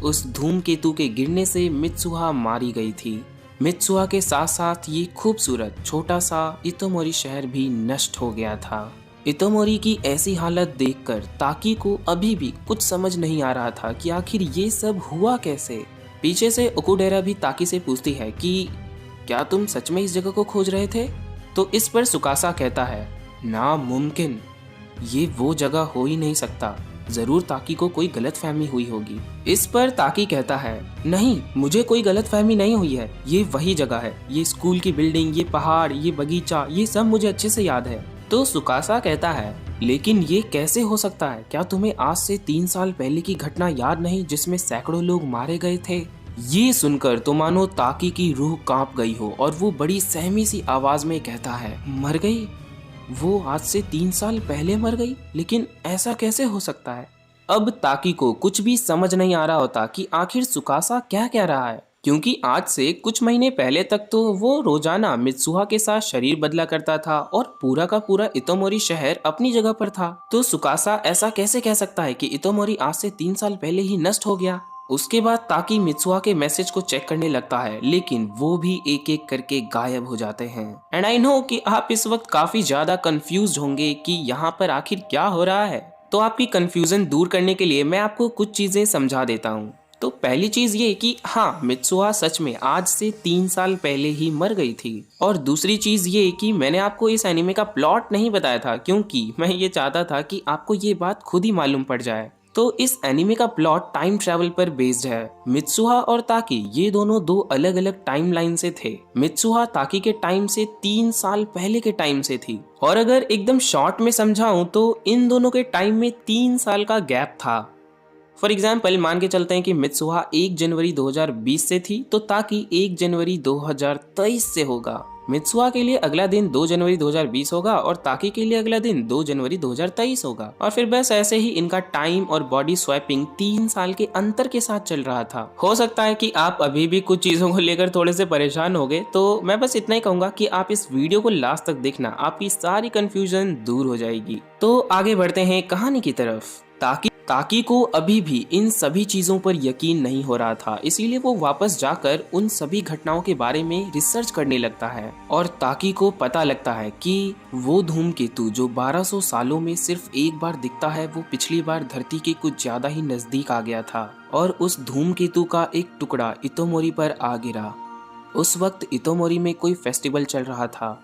Speaker 1: उस धूमकेतु के गिरने से मित्सुहा मारी गई थी। मित्सुहा के साथ साथ ये खूबसूरत छोटा सा इतोमोरी शहर भी नष्ट हो गया था। इतोमोरी की ऐसी हालत देखकर ताकी को अभी भी कुछ समझ नहीं आ रहा था कि आखिर ये सब हुआ कैसे। पीछे से ओकुडेरा भी ताकी से पूछती है कि क्या तुम सच में इस जगह को खोज रहे थे? तो इस पर सुकासा कहता है, नामुमकिन, ये वो जगह हो ही नहीं सकता, जरूर ताकी को कोई गलतफहमी हुई होगी। इस पर ताकी कहता है, नहीं, मुझे कोई गलतफहमी नहीं हुई है, ये वही जगह है, ये स्कूल की बिल्डिंग, ये पहाड़, ये बगीचा, ये सब मुझे अच्छे से याद है। तो सुकासा कहता है, लेकिन ये कैसे हो सकता है? क्या तुम्हें आज से 3 साल पहले की घटना याद नहीं जिसमें सैकड़ों लोग मारे गए थे? ये सुनकर तो मानो ताकी की रूह कांप गई हो और वो बड़ी सहमी सी आवाज में कहता है, मर गई? वो आज से 3 साल पहले मर गई? लेकिन ऐसा कैसे हो सकता है? अब ताकी को कुछ भी समझ नहीं आ रहा होता कि आखिर सुकासा क्या कह रहा है, क्योंकि आज से कुछ महीने पहले तक तो वो रोजाना मित्सुहा के साथ शरीर बदला करता था और पूरा का पूरा इतोमोरी शहर अपनी जगह पर था। तो सुकासा ऐसा कैसे कह सकता है कि इतोमोरी आज से 3 साल पहले ही नष्ट हो गया? उसके बाद ताकी मित्सुहा के मैसेज को चेक करने लगता है, लेकिन वो भी एक एक करके गायब हो जाते हैं। एंड आई नो कि आप इस वक्त काफी ज्यादा कंफ्यूज्ड होंगे कि यहाँ पर आखिर क्या हो रहा है। तो आपकी कंफ्यूजन दूर करने के लिए मैं आपको कुछ चीजें समझा देता हूँ। तो पहली चीज ये कि हाँ, मित्सुहा सच में आज से 3 साल पहले ही मर गई थी। और दूसरी चीज ये कि मैंने आपको इस एनिमे का प्लॉट नहीं बताया था, क्योंकि मैं ये चाहता था कि आपको ये बात खुद ही मालूम पड़ जाए। तो इस एनिमे का प्लॉट टाइम ट्रैवल पर बेस्ड है। मित्सुहा और ताकी ये दोनों 2 अलग अलग टाइम लाइन से थे। मित्सुहा ताकी के टाइम से 3 साल पहले के टाइम से थी, और अगर एकदम शॉर्ट में समझाऊं तो इन दोनों के टाइम में 3 साल का गैप था। फॉर एग्जाम्पल मान के चलते हैं कि मित्सुहा 1 जनवरी 2020 से थी, तो ताकी 1 जनवरी 2023 से होगा। मित्सुहा के लिए अगला दिन 2 जनवरी 2020 होगा और ताकी के लिए अगला दिन 2 जनवरी 2023 होगा। और फिर बस ऐसे ही इनका टाइम और बॉडी स्वैपिंग 3 साल के अंतर के साथ चल रहा था। हो सकता है कि आप अभी भी कुछ चीजों को लेकर थोड़े से परेशान हो गए, तो मैं बस इतना ही कहूंगा कि आप इस वीडियो को लास्ट तक देखना, आपकी सारी कंफ्यूजन दूर हो जाएगी। तो आगे बढ़ते हैं कहानी की तरफ। ताकी को अभी भी इन सभी चीजों पर यकीन नहीं हो रहा था, इसीलिए वो वापस जाकर उन सभी घटनाओं के बारे में रिसर्च करने लगता है। और ताकी को पता लगता है कि वो धूमकेतु जो 1200 सालों में सिर्फ एक बार दिखता है, वो पिछली बार धरती के कुछ ज्यादा ही नजदीक आ गया था और उस धूमकेतु का एक टुकड़ा इतोमोरी पर आ गिरा। उस वक्त इतोमोरी में कोई फेस्टिवल चल रहा था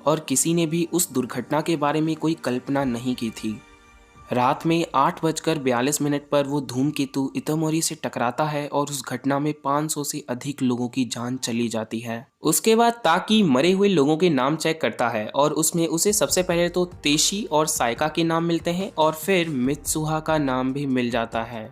Speaker 1: और किसी ने भी उस दुर्घटना के बारे में कोई कल्पना नहीं की थी। रात में 8:42 पर वो धूमकेतु इतोमोरी से टकराता है और उस घटना में 500 से अधिक लोगों की जान चली जाती है। उसके बाद ताकी मरे हुए लोगों के नाम चेक करता है और उसमें उसे सबसे पहले तो तेशी और साइका के नाम मिलते हैं और फिर मित्सुहा का नाम भी मिल जाता है।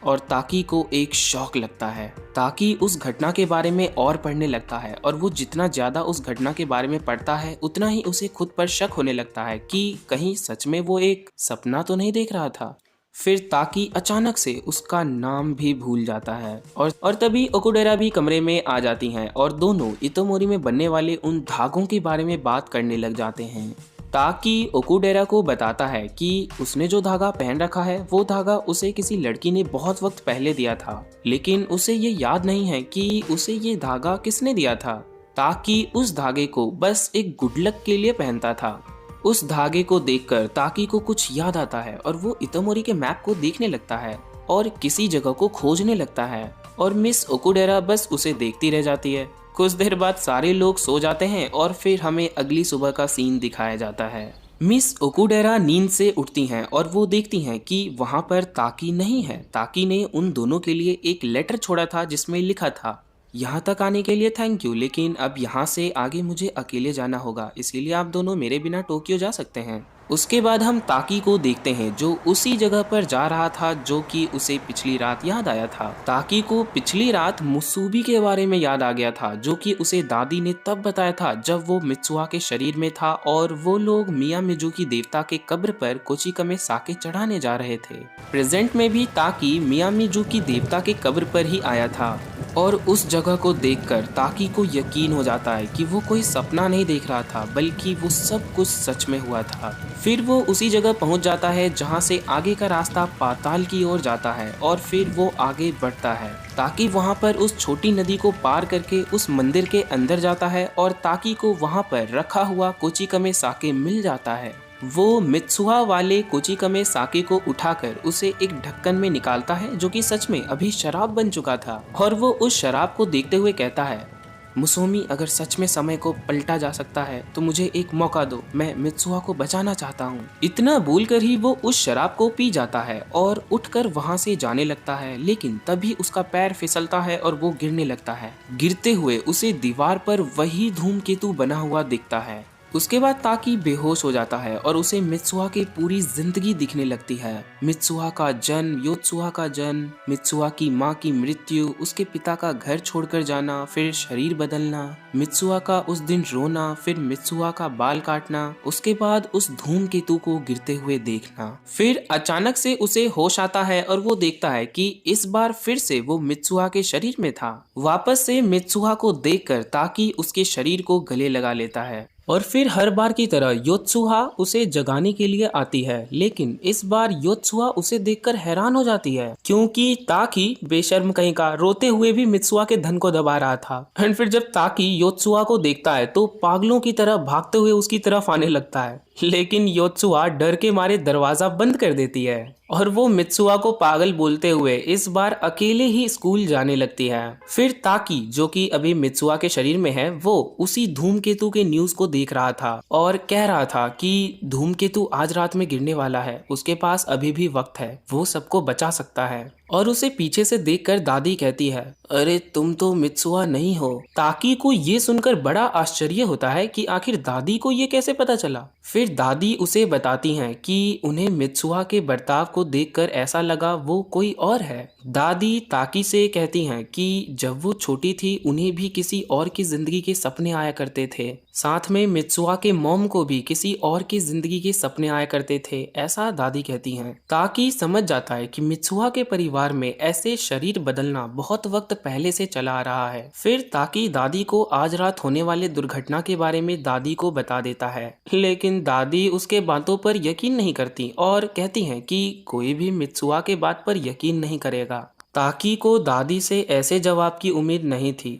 Speaker 1: और ताकी को एक शौक लगता है। ताकी उस घटना के बारे में और पढ़ने लगता है और वो जितना ज्यादा उस घटना के बारे में पढ़ता है उतना ही उसे खुद पर शक होने लगता है कि कहीं सच में वो एक सपना तो नहीं देख रहा था। फिर ताकी अचानक से उसका नाम भी भूल जाता है और तभी ओकुडेरा भी कमरे में आ जाती हैं और दोनों इतोमोरी में बनने वाले उन धागों के बारे में बात करने लग जाते हैं। ताकि ओकुडेरा को बताता है कि उसने जो धागा पहन रखा है वो धागा उसे किसी लड़की ने बहुत वक्त पहले दिया था, लेकिन उसे ये याद नहीं है कि उसे ये धागा किसने दिया था। ताकि उस धागे को बस एक गुड लक के लिए पहनता था। उस धागे को देखकर ताकि को कुछ याद आता है और वो इतोमोरी के मैप को देखने लगता है और किसी जगह को खोजने लगता है और मिस ओकुडेरा बस उसे देखती रह जाती है। कुछ देर बाद सारे लोग सो जाते हैं और फिर हमें अगली सुबह का सीन दिखाया जाता है। मिस ओकुडेरा नींद से उठती हैं और वो देखती हैं कि वहाँ पर ताकी नहीं है। ताकी ने उन दोनों के लिए एक लेटर छोड़ा था जिसमें लिखा था, यहाँ तक आने के लिए थैंक यू, लेकिन अब यहाँ से आगे मुझे अकेले जाना होगा, इसीलिए आप दोनों मेरे बिना टोक्यो जा सकते हैं। उसके बाद हम ताकी को देखते हैं जो उसी जगह पर जा रहा था जो कि उसे पिछली रात याद आया था। ताकी को पिछली रात मुसूबी के बारे में याद आ गया था जो कि उसे दादी ने तब बताया था जब वो मित्सुहा के शरीर में था और वो लोग मिया मिजुकी देवता के कब्र पर कोचिकमे साके चढ़ाने जा रहे थे। प्रेजेंट में भी ताकी मिया मिजुकी देवता के कब्र पर ही आया था और उस जगह को देखकर ताकी को यकीन हो जाता है कि वो कोई सपना नहीं देख रहा था बल्कि वो सब कुछ सच में हुआ था। फिर वो उसी जगह पहुंच जाता है जहां से आगे का रास्ता पाताल की ओर जाता है और फिर वो आगे बढ़ता है। ताकि वहां पर उस छोटी नदी को पार करके उस मंदिर के अंदर जाता है और ताकी को वहां पर रखा हुआ कोचिकमे साके मिल जाता है। वो मित्सुहा वाले कोचिकमे साके को उठाकर उसे एक ढक्कन में निकालता है जो कि सच में अभी शराब बन चुका था और वो उस शराब को देखते हुए कहता है, मुसोमी, अगर सच में समय को पलटा जा सकता है तो मुझे एक मौका दो, मैं मित्सुहा को बचाना चाहता हूँ। इतना बोलकर ही वो उस शराब को पी जाता है और उठकर वहाँ से जाने लगता है, लेकिन तभी उसका पैर फिसलता है और वो गिरने लगता है। गिरते हुए उसे दीवार पर वही धूमकेतु बना हुआ दिखता है। उसके बाद ताकी बेहोश हो जाता है और उसे मित्सुहा की पूरी जिंदगी दिखने लगती है। मित्सुहा का जन्म, योत्सुहा का जन्म, मित्सुहा की माँ की मृत्यु, उसके पिता का घर छोड़कर जाना, फिर शरीर बदलना, मित्सुहा का उस दिन रोना, फिर मित्सुहा का बाल काटना, उसके बाद उस धूमकेतु को गिरते हुए देखना। फिर अचानक से उसे होश आता है और वो देखता है कि इस बार फिर से वो मित्सुहा के शरीर में था। वापस से मित्सुहा को देखकर ताकी उसके शरीर को गले लगा लेता है और फिर हर बार की तरह योत्सुहा उसे जगाने के लिए आती है, लेकिन इस बार योत्सुहा उसे देखकर हैरान हो जाती है क्योंकि ताकी बेशर्म कहीं का रोते हुए भी मित्सुहा के धन को दबा रहा था। एंड फिर जब ताकी योत्सुहा को देखता है तो पागलों की तरह भागते हुए उसकी तरफ आने लगता है, लेकिन योत्सुहा डर के मारे दरवाजा बंद कर देती है और वो मित्सुहा को पागल बोलते हुए इस बार अकेले ही स्कूल जाने लगती है। फिर ताकी जो कि अभी मित्सुहा के शरीर में है वो उसी धूमकेतु के न्यूज को देख रहा था और कह रहा था कि धूमकेतु आज रात में गिरने वाला है, उसके पास अभी भी वक्त है, वो सबको बचा सकता है। और उसे पीछे से देखकर दादी कहती है, अरे तुम तो मित्सुहा नहीं हो। ताकी को ये सुनकर बड़ा आश्चर्य होता है कि आखिर दादी को ये कैसे पता चला। फिर दादी उसे बताती हैं कि उन्हें मित्सुहा के बर्ताव को देखकर ऐसा लगा वो कोई और है। दादी ताकी से कहती हैं कि जब वो छोटी थी उन्हें भी किसी और की जिंदगी के सपने आया करते थे, साथ में मित्सुहा के मॉम को भी किसी और की जिंदगी के सपने आया करते थे, ऐसा दादी कहती हैं। ताकी समझ जाता है कि मित्सुहा के परिवार में ऐसे शरीर बदलना बहुत वक्त पहले से चला आ रहा है। फिर ताकी दादी को आज रात होने वाले दुर्घटना के बारे में दादी को बता देता है, लेकिन दादी उसके बातों पर यकीन नहीं करती और कहती हैं कि कोई भी मित्सुहा के बात पर यकीन नहीं करेगा। ताकी को दादी से ऐसे जवाब की उम्मीद नहीं थी।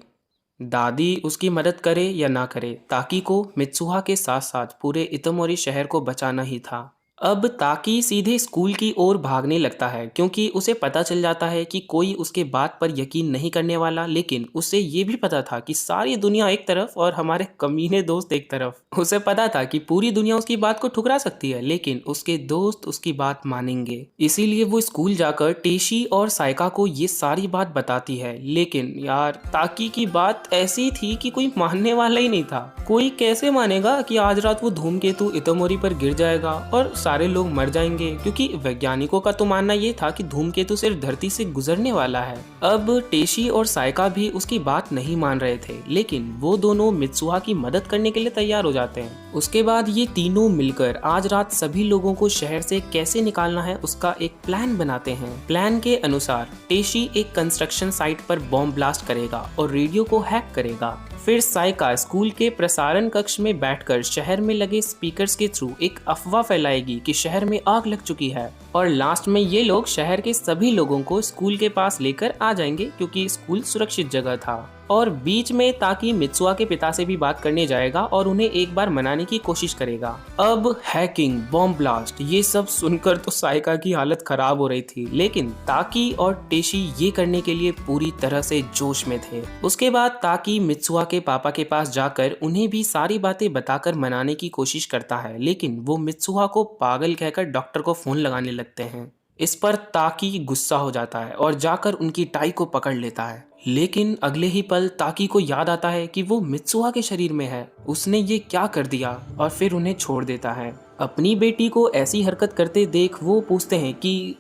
Speaker 1: दादी उसकी मदद करे या ना करे, ताकी को मित्सुहा के साथ साथ पूरे इतोमोरी शहर को बचाना ही था। अब ताकी सीधे स्कूल की ओर भागने लगता है क्योंकि उसे पता चल जाता है कि कोई उसके बात पर यकीन नहीं करने वाला, लेकिन उसे ये भी पता था कि सारी दुनिया एक तरफ और हमारे कमीने दोस्त एक तरफ। उसे पता था कि पूरी दुनिया उसकी बात को ठुकरा सकती है लेकिन उसके दोस्त उसकी बात मानेंगे। इसीलिए वो स्कूल जाकर टेशी और साइका को ये सारी बात बताती है। लेकिन यार ताकी की बात ऐसी थी कि कोई मानने वाला ही नहीं था। कोई कैसे मानेगा कि आज रात वो धूमकेतु इतोमोरी पर गिर जाएगा और सारे लोग मर जाएंगे, क्योंकि वैज्ञानिकों का तो मानना ये था कि धूमकेतु सिर्फ धरती से गुजरने वाला है। अब टेशी और साइका भी उसकी बात नहीं मान रहे थे, लेकिन वो दोनों मित्सुहा की मदद करने के लिए तैयार हो जाते हैं। उसके बाद ये तीनों मिलकर आज रात सभी लोगों को शहर से कैसे निकालना है उसका एक प्लान बनाते हैं। प्लान के अनुसार टेशी एक कंस्ट्रक्शन साइट पर बॉम्ब ब्लास्ट करेगा और रेडियो को हैक करेगा। फिर साइका स्कूल के प्रसारण कक्ष में बैठकर शहर में लगे स्पीकर्स के थ्रू एक अफवाह फैलाएगी कि शहर में आग लग चुकी है, और लास्ट में ये लोग शहर के सभी लोगों को स्कूल के पास लेकर आ जाएंगे क्योंकि स्कूल सुरक्षित जगह था। और बीच में ताकि मित्सुहा के पिता से भी बात करने जाएगा और उन्हें एक बार मनाने की कोशिश करेगा। अब हैकिंग, बॉम्ब ब्लास्ट, ये सब सुनकर तो साइका की हालत खराब हो रही थी, लेकिन ताकि और टेशी ये करने के लिए पूरी तरह से जोश में थे। उसके बाद ताकि मित्सुहा के पापा के पास जाकर उन्हें भी सारी बातें बताकर मनाने की कोशिश करता है, लेकिन वो मित्सुहा को पागल कहकर डॉक्टर को फोन लगाने लगते हैं। इस पर ताकि गुस्सा हो जाता है और जाकर उनकी टाई को पकड़ लेता है, लेकिन अगले ही पल ताकि को याद आता है कि वो मित्सुहा के शरीर में है, उसने ये क्या कर दिया, और फिर उन्हें छोड़ देता है। अपनी बेटी को ऐसी हरकत करते देख वो पूछते हैं कि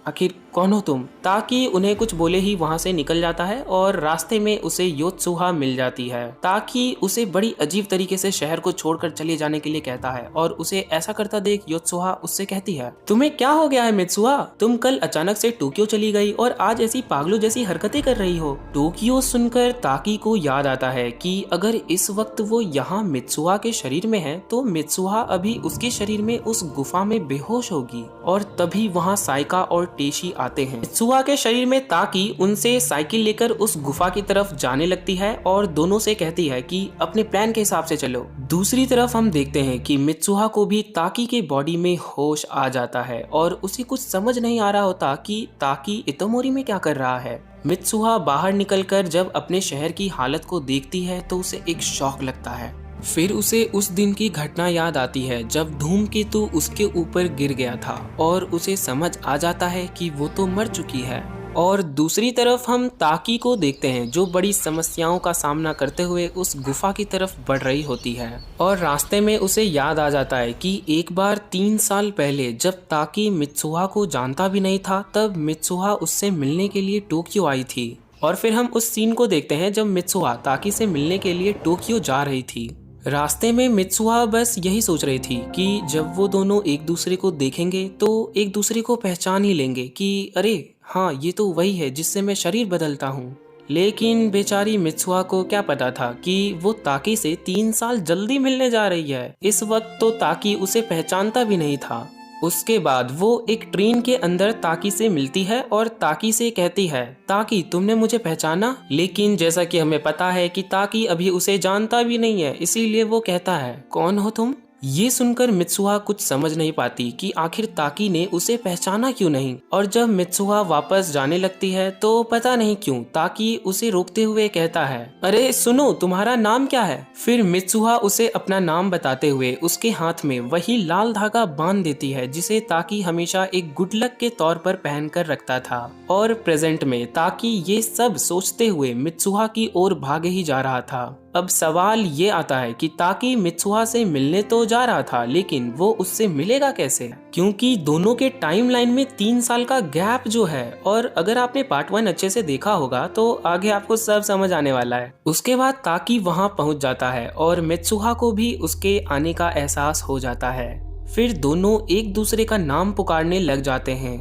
Speaker 1: आखिर कौन हो तुम। ताकि उन्हें कुछ बोले ही वहाँ से निकल जाता है और रास्ते में उसे योत्सुहा मिल जाती है। ताकि उसे बड़ी अजीब तरीके से शहर को छोड़कर चले जाने के लिए कहता है और उसे ऐसा करता देख योत्सुहा उससे कहती है, तुम्हें क्या हो गया है मित्सुहा, तुम कल अचानक से टोक्यो चली गई और आज ऐसी पागलों जैसी हरकतें कर रही हो। टोक्यो सुनकर ताकि को याद आता है कि अगर इस वक्त वो यहाँ मित्सुहा के शरीर में है तो मित्सुहा अभी उसके शरीर में उस गुफा में बेहोश होगी। और तभी वहाँ साइका और टेशी आते हैं। मित्सुहा के शरीर में ताकि उनसे साइकिल लेकर उस गुफा की तरफ जाने लगती है और दोनों से कहती है कि अपने प्लान के हिसाब से चलो। दूसरी तरफ हम देखते हैं कि मित्सुहा को भी ताकि के बॉडी में होश आ जाता है और उसे कुछ समझ नहीं आ रहा होता कि ताकि इतोमोरी में क्या कर रहा है। मित्सुहा बाहर निकलकर जब अपने शहर की हालत को देखती है तो उसे एक शॉक लगता है। फिर उसे उस दिन की घटना याद आती है जब धूमकेतु उसके ऊपर गिर गया था और उसे समझ आ जाता है कि वो तो मर चुकी है। और दूसरी तरफ हम ताकि को देखते हैं जो बड़ी समस्याओं का सामना करते हुए उस गुफा की तरफ बढ़ रही होती है। और रास्ते में उसे याद आ जाता है कि एक बार 3 साल पहले जब ताकि मित्सुहा को जानता भी नहीं था तब मित्सुहा उससे मिलने के लिए टोक्यो आई थी। और फिर हम उस सीन को देखते हैं जब मित्सुहा ताकि से मिलने के लिए टोक्यो जा रही थी। रास्ते में मित्सुहा बस यही सोच रही थी कि जब वो दोनों एक दूसरे को देखेंगे तो एक दूसरे को पहचान ही लेंगे कि अरे हाँ, ये तो वही है जिससे मैं शरीर बदलता हूँ। लेकिन बेचारी मित्सुहा को क्या पता था कि वो ताकि से 3 साल जल्दी मिलने जा रही है। इस वक्त तो ताकि उसे पहचानता भी नहीं था। उसके बाद वो एक ट्रेन के अंदर ताकि से मिलती है और ताकि से कहती है, ताकि तुमने मुझे पहचाना। लेकिन जैसा कि हमें पता है कि ताकि अभी उसे जानता भी नहीं है, इसीलिए वो कहता है, कौन हो तुम। ये सुनकर मित्सुहा कुछ समझ नहीं पाती कि आखिर ताकि ने उसे पहचाना क्यों नहीं। और जब मित्सुहा वापस जाने लगती है तो पता नहीं क्यों ताकि उसे रोकते हुए कहता है, अरे सुनो, तुम्हारा नाम क्या है। फिर मित्सुहा उसे अपना नाम बताते हुए उसके हाथ में वही लाल धागा बांध देती है जिसे ताकि हमेशा एक गुड लक के तौर पर पहन कर रखता था। और प्रेजेंट में ताकि ये सब सोचते हुए मित्सुहा की ओर भागे ही जा रहा था। अब सवाल ये आता है कि ताकि मित्सुहा से मिलने तो जा रहा था, लेकिन वो उससे मिलेगा कैसे, क्योंकि दोनों के टाइमलाइन में 3 साल का गैप जो है। और अगर आपने पार्ट 1 अच्छे से देखा होगा तो आगे आपको सब समझ आने वाला है। उसके बाद ताकि वहां पहुंच जाता है और मित्सुहा को भी उसके आने का एहसास हो जाता है। फिर दोनों एक दूसरे का नाम पुकारने लग जाते हैं।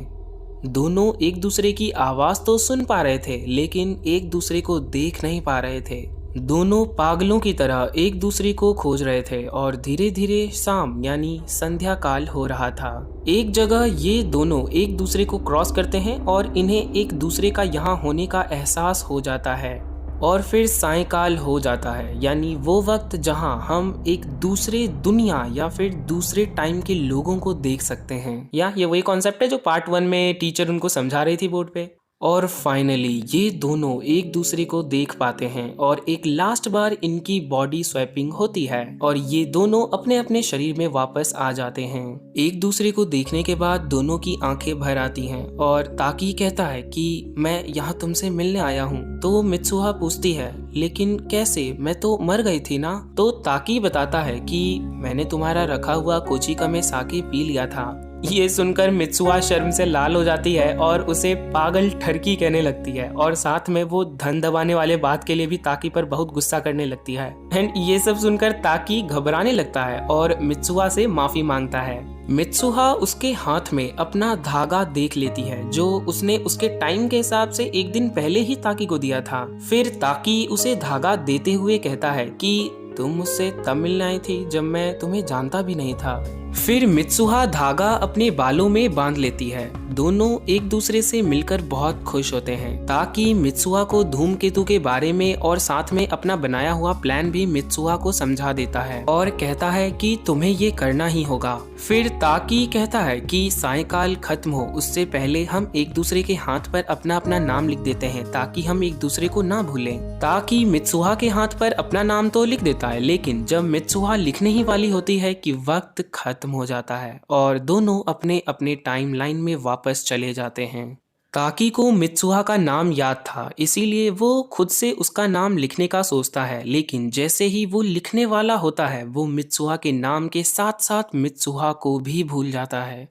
Speaker 1: दोनों एक दूसरे की आवाज तो सुन पा रहे थे लेकिन एक दूसरे को देख नहीं पा रहे थे। दोनों पागलों की तरह एक दूसरे को खोज रहे थे और धीरे धीरे शाम यानी संध्या काल हो रहा था। एक जगह ये दोनों एक दूसरे को क्रॉस करते हैं और इन्हें एक दूसरे का यहाँ होने का एहसास हो जाता है। और फिर सायंकाल हो जाता है, यानी वो वक्त जहां हम एक दूसरे दुनिया या फिर दूसरे टाइम के लोगों को देख सकते हैं। या ये वही कॉन्सेप्ट है जो पार्ट 1 में टीचर उनको समझा रही थी बोर्ड पे। और फाइनली ये दोनों एक दूसरे को देख पाते हैं और एक लास्ट बार इनकी बॉडी स्वैपिंग होती है और ये दोनों अपने अपने शरीर में वापस आ जाते हैं। एक दूसरे को देखने के बाद दोनों की आंखें भर आती हैं और ताकी कहता है कि मैं यहाँ तुमसे मिलने आया हूँ। तो मित्सुहा पूछती है लेकिन कैसे, मैं तो मर गई थी ना। तो ताकी बताता है कि मैंने तुम्हारा रखा हुआ कोचिका में साके पी लिया था। ये सुनकर मित्सुहा शर्म से लाल हो जाती है और उसे पागल ठरकी कहने लगती है और साथ में वो धन दबाने वाले बात के लिए भी ताकी पर बहुत गुस्सा करने लगती है। एंड ये सब सुनकर ताकी घबराने लगता है और मित्सुहा से माफी मांगता है। मित्सुहा उसके हाथ में अपना धागा देख लेती है जो उसने उसके टाइम के हिसाब से एक दिन पहले ही ताकी को दिया था। फिर ताकी उसे धागा देते हुए कहता है कि तुम मुझसे तब मिलने आई थी जब मैं तुम्हें जानता भी नहीं था। फिर मित्सुहा धागा अपने बालों में बांध लेती है। दोनों एक दूसरे से मिलकर बहुत खुश होते हैं। ताकि मित्सुहा को धूमकेतु के बारे में और साथ में अपना बनाया हुआ प्लान भी मित्सुहा को समझा देता है और कहता है कि तुम्हें ये करना ही होगा। फिर ताकि कहता है कि सायंकाल खत्म हो उससे पहले हम एक दूसरे के हाथ पर अपना अपना नाम लिख देते हैं ताकि हम एक दूसरे को ना भूलें। ताकि मित्सुहा के हाथ पर अपना नाम तो लिख देता है, लेकिन जब मित्सुहा लिखने ही वाली होती है कि वक्त खत्म हो जाता है और दोनों अपने अपने टाइमलाइन में वापस चले जाते हैं। ताकी को मित्सुहा का नाम याद था, इसीलिए वो खुद से उसका नाम लिखने का सोचता है, लेकिन जैसे ही वो लिखने वाला होता है वो मित्सुहा के नाम के साथ साथ मित्सुहा को भी भूल जाता है।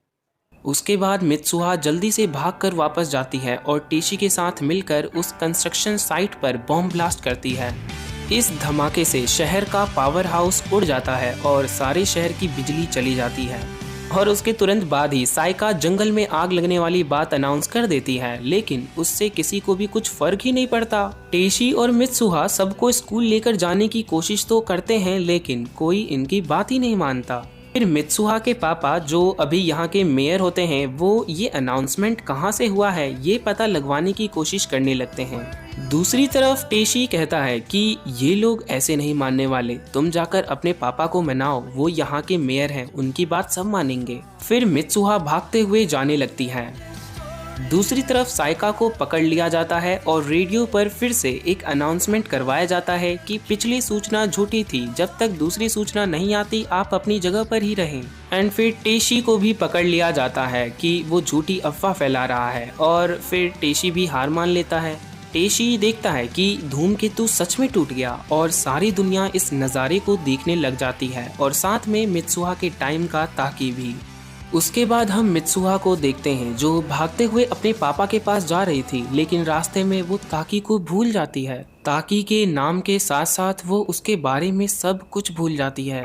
Speaker 1: उसके बाद मित्सुहा जल्दी से भागकर वापस जाती है और टेशी के साथ मिलकर उस कंस्ट्रक्शन साइट पर बॉम्ब ब्लास्ट करती है। इस धमाके से शहर का पावर हाउस उड़ जाता है और सारे शहर की बिजली चली जाती है और उसके तुरंत बाद ही साइका जंगल में आग लगने वाली बात अनाउंस कर देती है, लेकिन उससे किसी को भी कुछ फर्क ही नहीं पड़ता। टेशी और मित्सुहा सबको स्कूल लेकर जाने की कोशिश तो करते हैं, लेकिन कोई इनकी बात ही नहीं मानता। फिर मित्सुहा के पापा जो अभी यहाँ के मेयर होते हैं वो ये अनाउंसमेंट कहाँ से हुआ है ये पता लगवाने की कोशिश करने लगते हैं। दूसरी तरफ टेशी कहता है कि ये लोग ऐसे नहीं मानने वाले, तुम जाकर अपने पापा को मनाओ, वो यहाँ के मेयर हैं, उनकी बात सब मानेंगे। फिर मित्सुहा भागते हुए जाने लगती है। दूसरी तरफ साइका को पकड़ लिया जाता है और रेडियो पर फिर से एक अनाउंसमेंट करवाया जाता है कि पिछली सूचना झूठी थी, जब तक दूसरी सूचना नहीं आती आप अपनी जगह पर ही रहें। एंड फिर टेशी को भी पकड़ लिया जाता है कि वो झूठी अफवाह फैला रहा है और फिर टेशी भी हार मान लेता है। टेशी देखता है कि धूमकेतु सच में टूट गया और सारी दुनिया इस नज़ारे को देखने लग जाती है और साथ में मित्सुहा के टाइम का ताकी भी। उसके बाद हम मित्सुहा को देखते हैं जो भागते हुए अपने पापा के पास जा रही थी, लेकिन रास्ते में वो ताकी को भूल जाती है। ताकी के नाम के साथ साथ वो उसके बारे में सब कुछ भूल जाती है।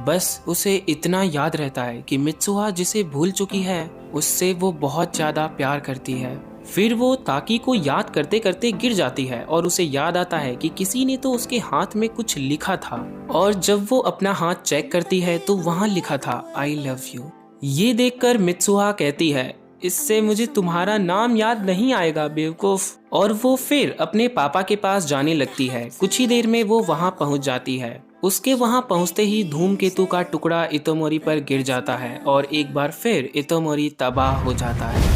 Speaker 1: बस उसे इतना याद रहता है कि मित्सुहा जिसे भूल चुकी है उससे वो बहुत ज़्यादा प्यार करती है। फिर वो ताकी को याद करते करते गिर जाती है और उसे याद आता है कि किसी ने तो उसके हाथ में कुछ लिखा था और जब वो अपना हाथ चेक करती है तो वहाँ लिखा था आई लव यू। ये देखकर मित्सुहा कहती है इससे मुझे तुम्हारा नाम याद नहीं आएगा बेवकूफ। और वो फिर अपने पापा के पास जाने लगती है। कुछ ही देर में वो वहाँ पहुँच जाती है। उसके वहाँ पहुँचते ही धूमकेतु का टुकड़ा इतोमोरी पर गिर जाता है और एक बार फिर इतोमोरी तबाह हो जाता है।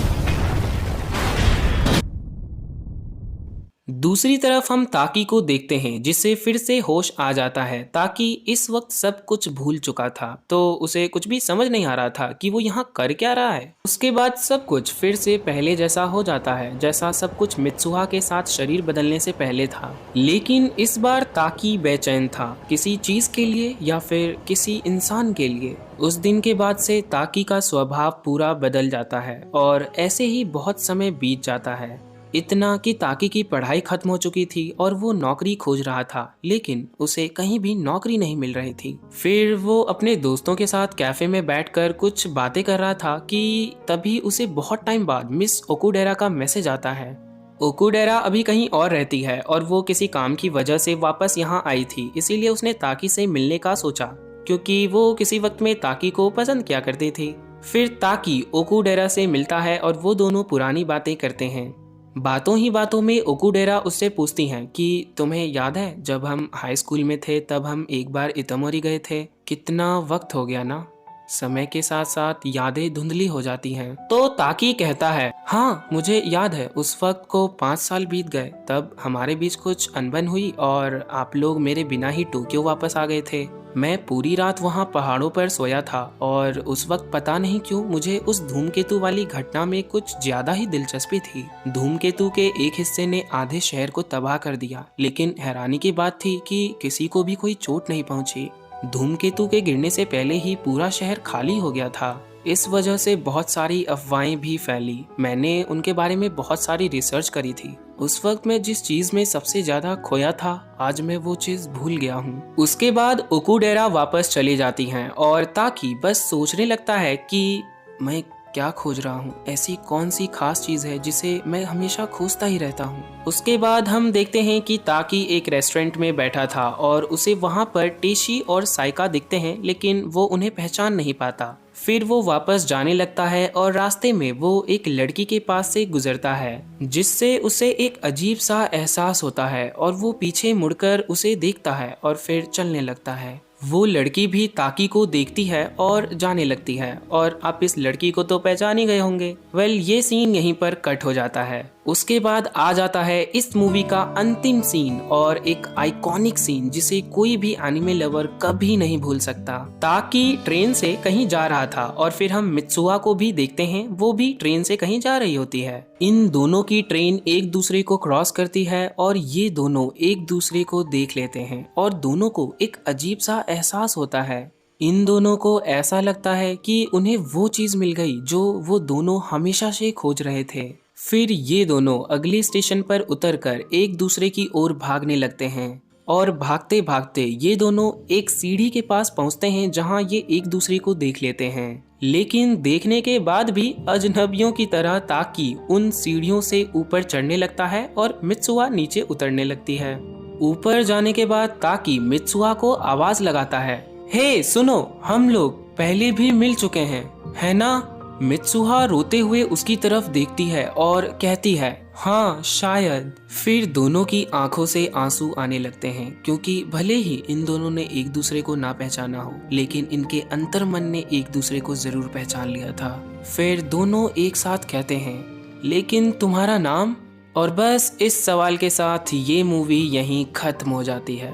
Speaker 1: दूसरी तरफ हम ताकी को देखते हैं जिसे फिर से होश आ जाता है। ताकि इस वक्त सब कुछ भूल चुका था तो उसे कुछ भी समझ नहीं आ रहा था कि वो यहाँ कर क्या रहा है। उसके बाद सब कुछ फिर से पहले जैसा हो जाता है जैसा सब कुछ मित्सुहा के साथ शरीर बदलने से पहले था। लेकिन इस बार ताकी बेचैन था, किसी चीज के लिए या फिर किसी इंसान के लिए। उस दिन के बाद से ताकी का स्वभाव पूरा बदल जाता है और ऐसे ही बहुत समय बीत जाता है। इतना कि ताकी की पढ़ाई खत्म हो चुकी थी और वो नौकरी खोज रहा था, लेकिन उसे कहीं भी नौकरी नहीं मिल रही थी। फिर वो अपने दोस्तों के साथ कैफे में बैठकर कुछ बातें कर रहा था कि तभी उसे बहुत टाइम बाद मिस ओकुडेरा का मैसेज आता है। ओकुडेरा अभी कहीं और रहती है और वो किसी काम की वजह से वापस यहाँ आई थी, इसीलिए उसने ताकी से मिलने का सोचा क्योंकि वो किसी वक्त में ताकी को पसंद किया करती थी। फिर ताकी ओकुडेरा से मिलता है और वो दोनों पुरानी बातें करते हैं। बातों ही बातों में ओकुडेरा उससे पूछती हैं कि तुम्हें याद है जब हम हाई स्कूल में थे तब हम एक बार इतामोरी गए थे, कितना वक्त हो गया ना। समय के साथ साथ यादें धुंधली हो जाती हैं। तो ताकी कहता है, हाँ मुझे याद है, उस वक्त को 5 साल बीत गए, तब हमारे बीच कुछ अनबन हुई और आप लोग मेरे बिना ही टोक्यो वापस आ गए थे। मैं पूरी रात वहाँ पहाड़ों पर सोया था और उस वक्त पता नहीं क्यों मुझे उस धूमकेतु वाली घटना में कुछ ज्यादा ही दिलचस्पी थी। धूमकेतु के एक हिस्से ने आधे शहर को तबाह कर दिया, लेकिन हैरानी की बात थी कि किसी को भी कोई चोट नहीं पहुंची। धूमकेतु के गिरने से पहले ही पूरा शहर खाली हो गया था। इस वजह से बहुत सारी अफवाहें भी फैली। मैंने उनके बारे में बहुत सारी रिसर्च करी थी। उस वक्त मैं जिस चीज में सबसे ज्यादा खोया था, आज मैं वो चीज भूल गया हूँ। उसके बाद ओकुडेरा वापस चली जाती हैं और ताकी बस सोचने लगता है कि मैं क्या खोज रहा हूँ, ऐसी कौन सी खास चीज है जिसे मैं हमेशा खोजता ही रहता हूँ। उसके बाद हम देखते हैं कि ताकी एक रेस्टोरेंट में बैठा था और उसे वहाँ पर टेशी और साइका दिखते हैं, लेकिन वो उन्हें पहचान नहीं पाता। फिर वो वापस जाने लगता है और रास्ते में वो एक लड़की के पास से गुजरता है, जिससे उसे एक अजीब सा एहसास होता है और वो पीछे मुड़कर उसे देखता है और फिर चलने लगता है। वो लड़की भी ताकी को देखती है और जाने लगती है, और आप इस लड़की को तो पहचान ही गए होंगे। वेल, ये सीन यहीं पर कट हो जाता है। उसके बाद आ जाता है इस मूवी का अंतिम सीन और एक आइकॉनिक सीन जिसे कोई भी एनिमे लवर कभी नहीं भूल सकता। ताकी ट्रेन से कहीं जा रहा था और फिर हम मित्सुआ को भी देखते हैं, वो भी ट्रेन से कहीं जा रही होती है। इन दोनों की ट्रेन एक दूसरे को क्रॉस करती है और ये दोनों एक दूसरे को देख लेते हैं और दोनों को एक अजीब सा एहसास होता है। इन दोनों को ऐसा लगता है कि उन्हें वो चीज मिल गई जो वो दोनों हमेशा से खोज रहे थे। फिर ये दोनों अगले स्टेशन पर उतरकर एक दूसरे की ओर भागने लगते हैं और भागते भागते ये दोनों एक सीढ़ी के पास पहुंचते हैं जहां ये एक दूसरे को देख लेते हैं। लेकिन देखने के बाद भी अजनबियों की तरह ताकी उन सीढ़ियों से ऊपर चढ़ने लगता है और मित्सुआ नीचे उतरने लगती है। ऊपर जाने के बाद ताकी मित्सुआ को आवाज लगाता है, हे सुनो, हम लोग पहले भी मिल चुके हैं, है ना? मित्सुहा रोते हुए उसकी तरफ देखती है और कहती है, हाँ शायद। फिर दोनों की आंखों से आंसू आने लगते हैं, क्योंकि भले ही इन दोनों ने एक दूसरे को ना पहचाना हो, लेकिन इनके अंतर्मन ने एक दूसरे को जरूर पहचान लिया था। फिर दोनों एक साथ कहते हैं, लेकिन तुम्हारा नाम? और बस इस सवाल के साथ ये मूवी यहीं खत्म हो जाती है।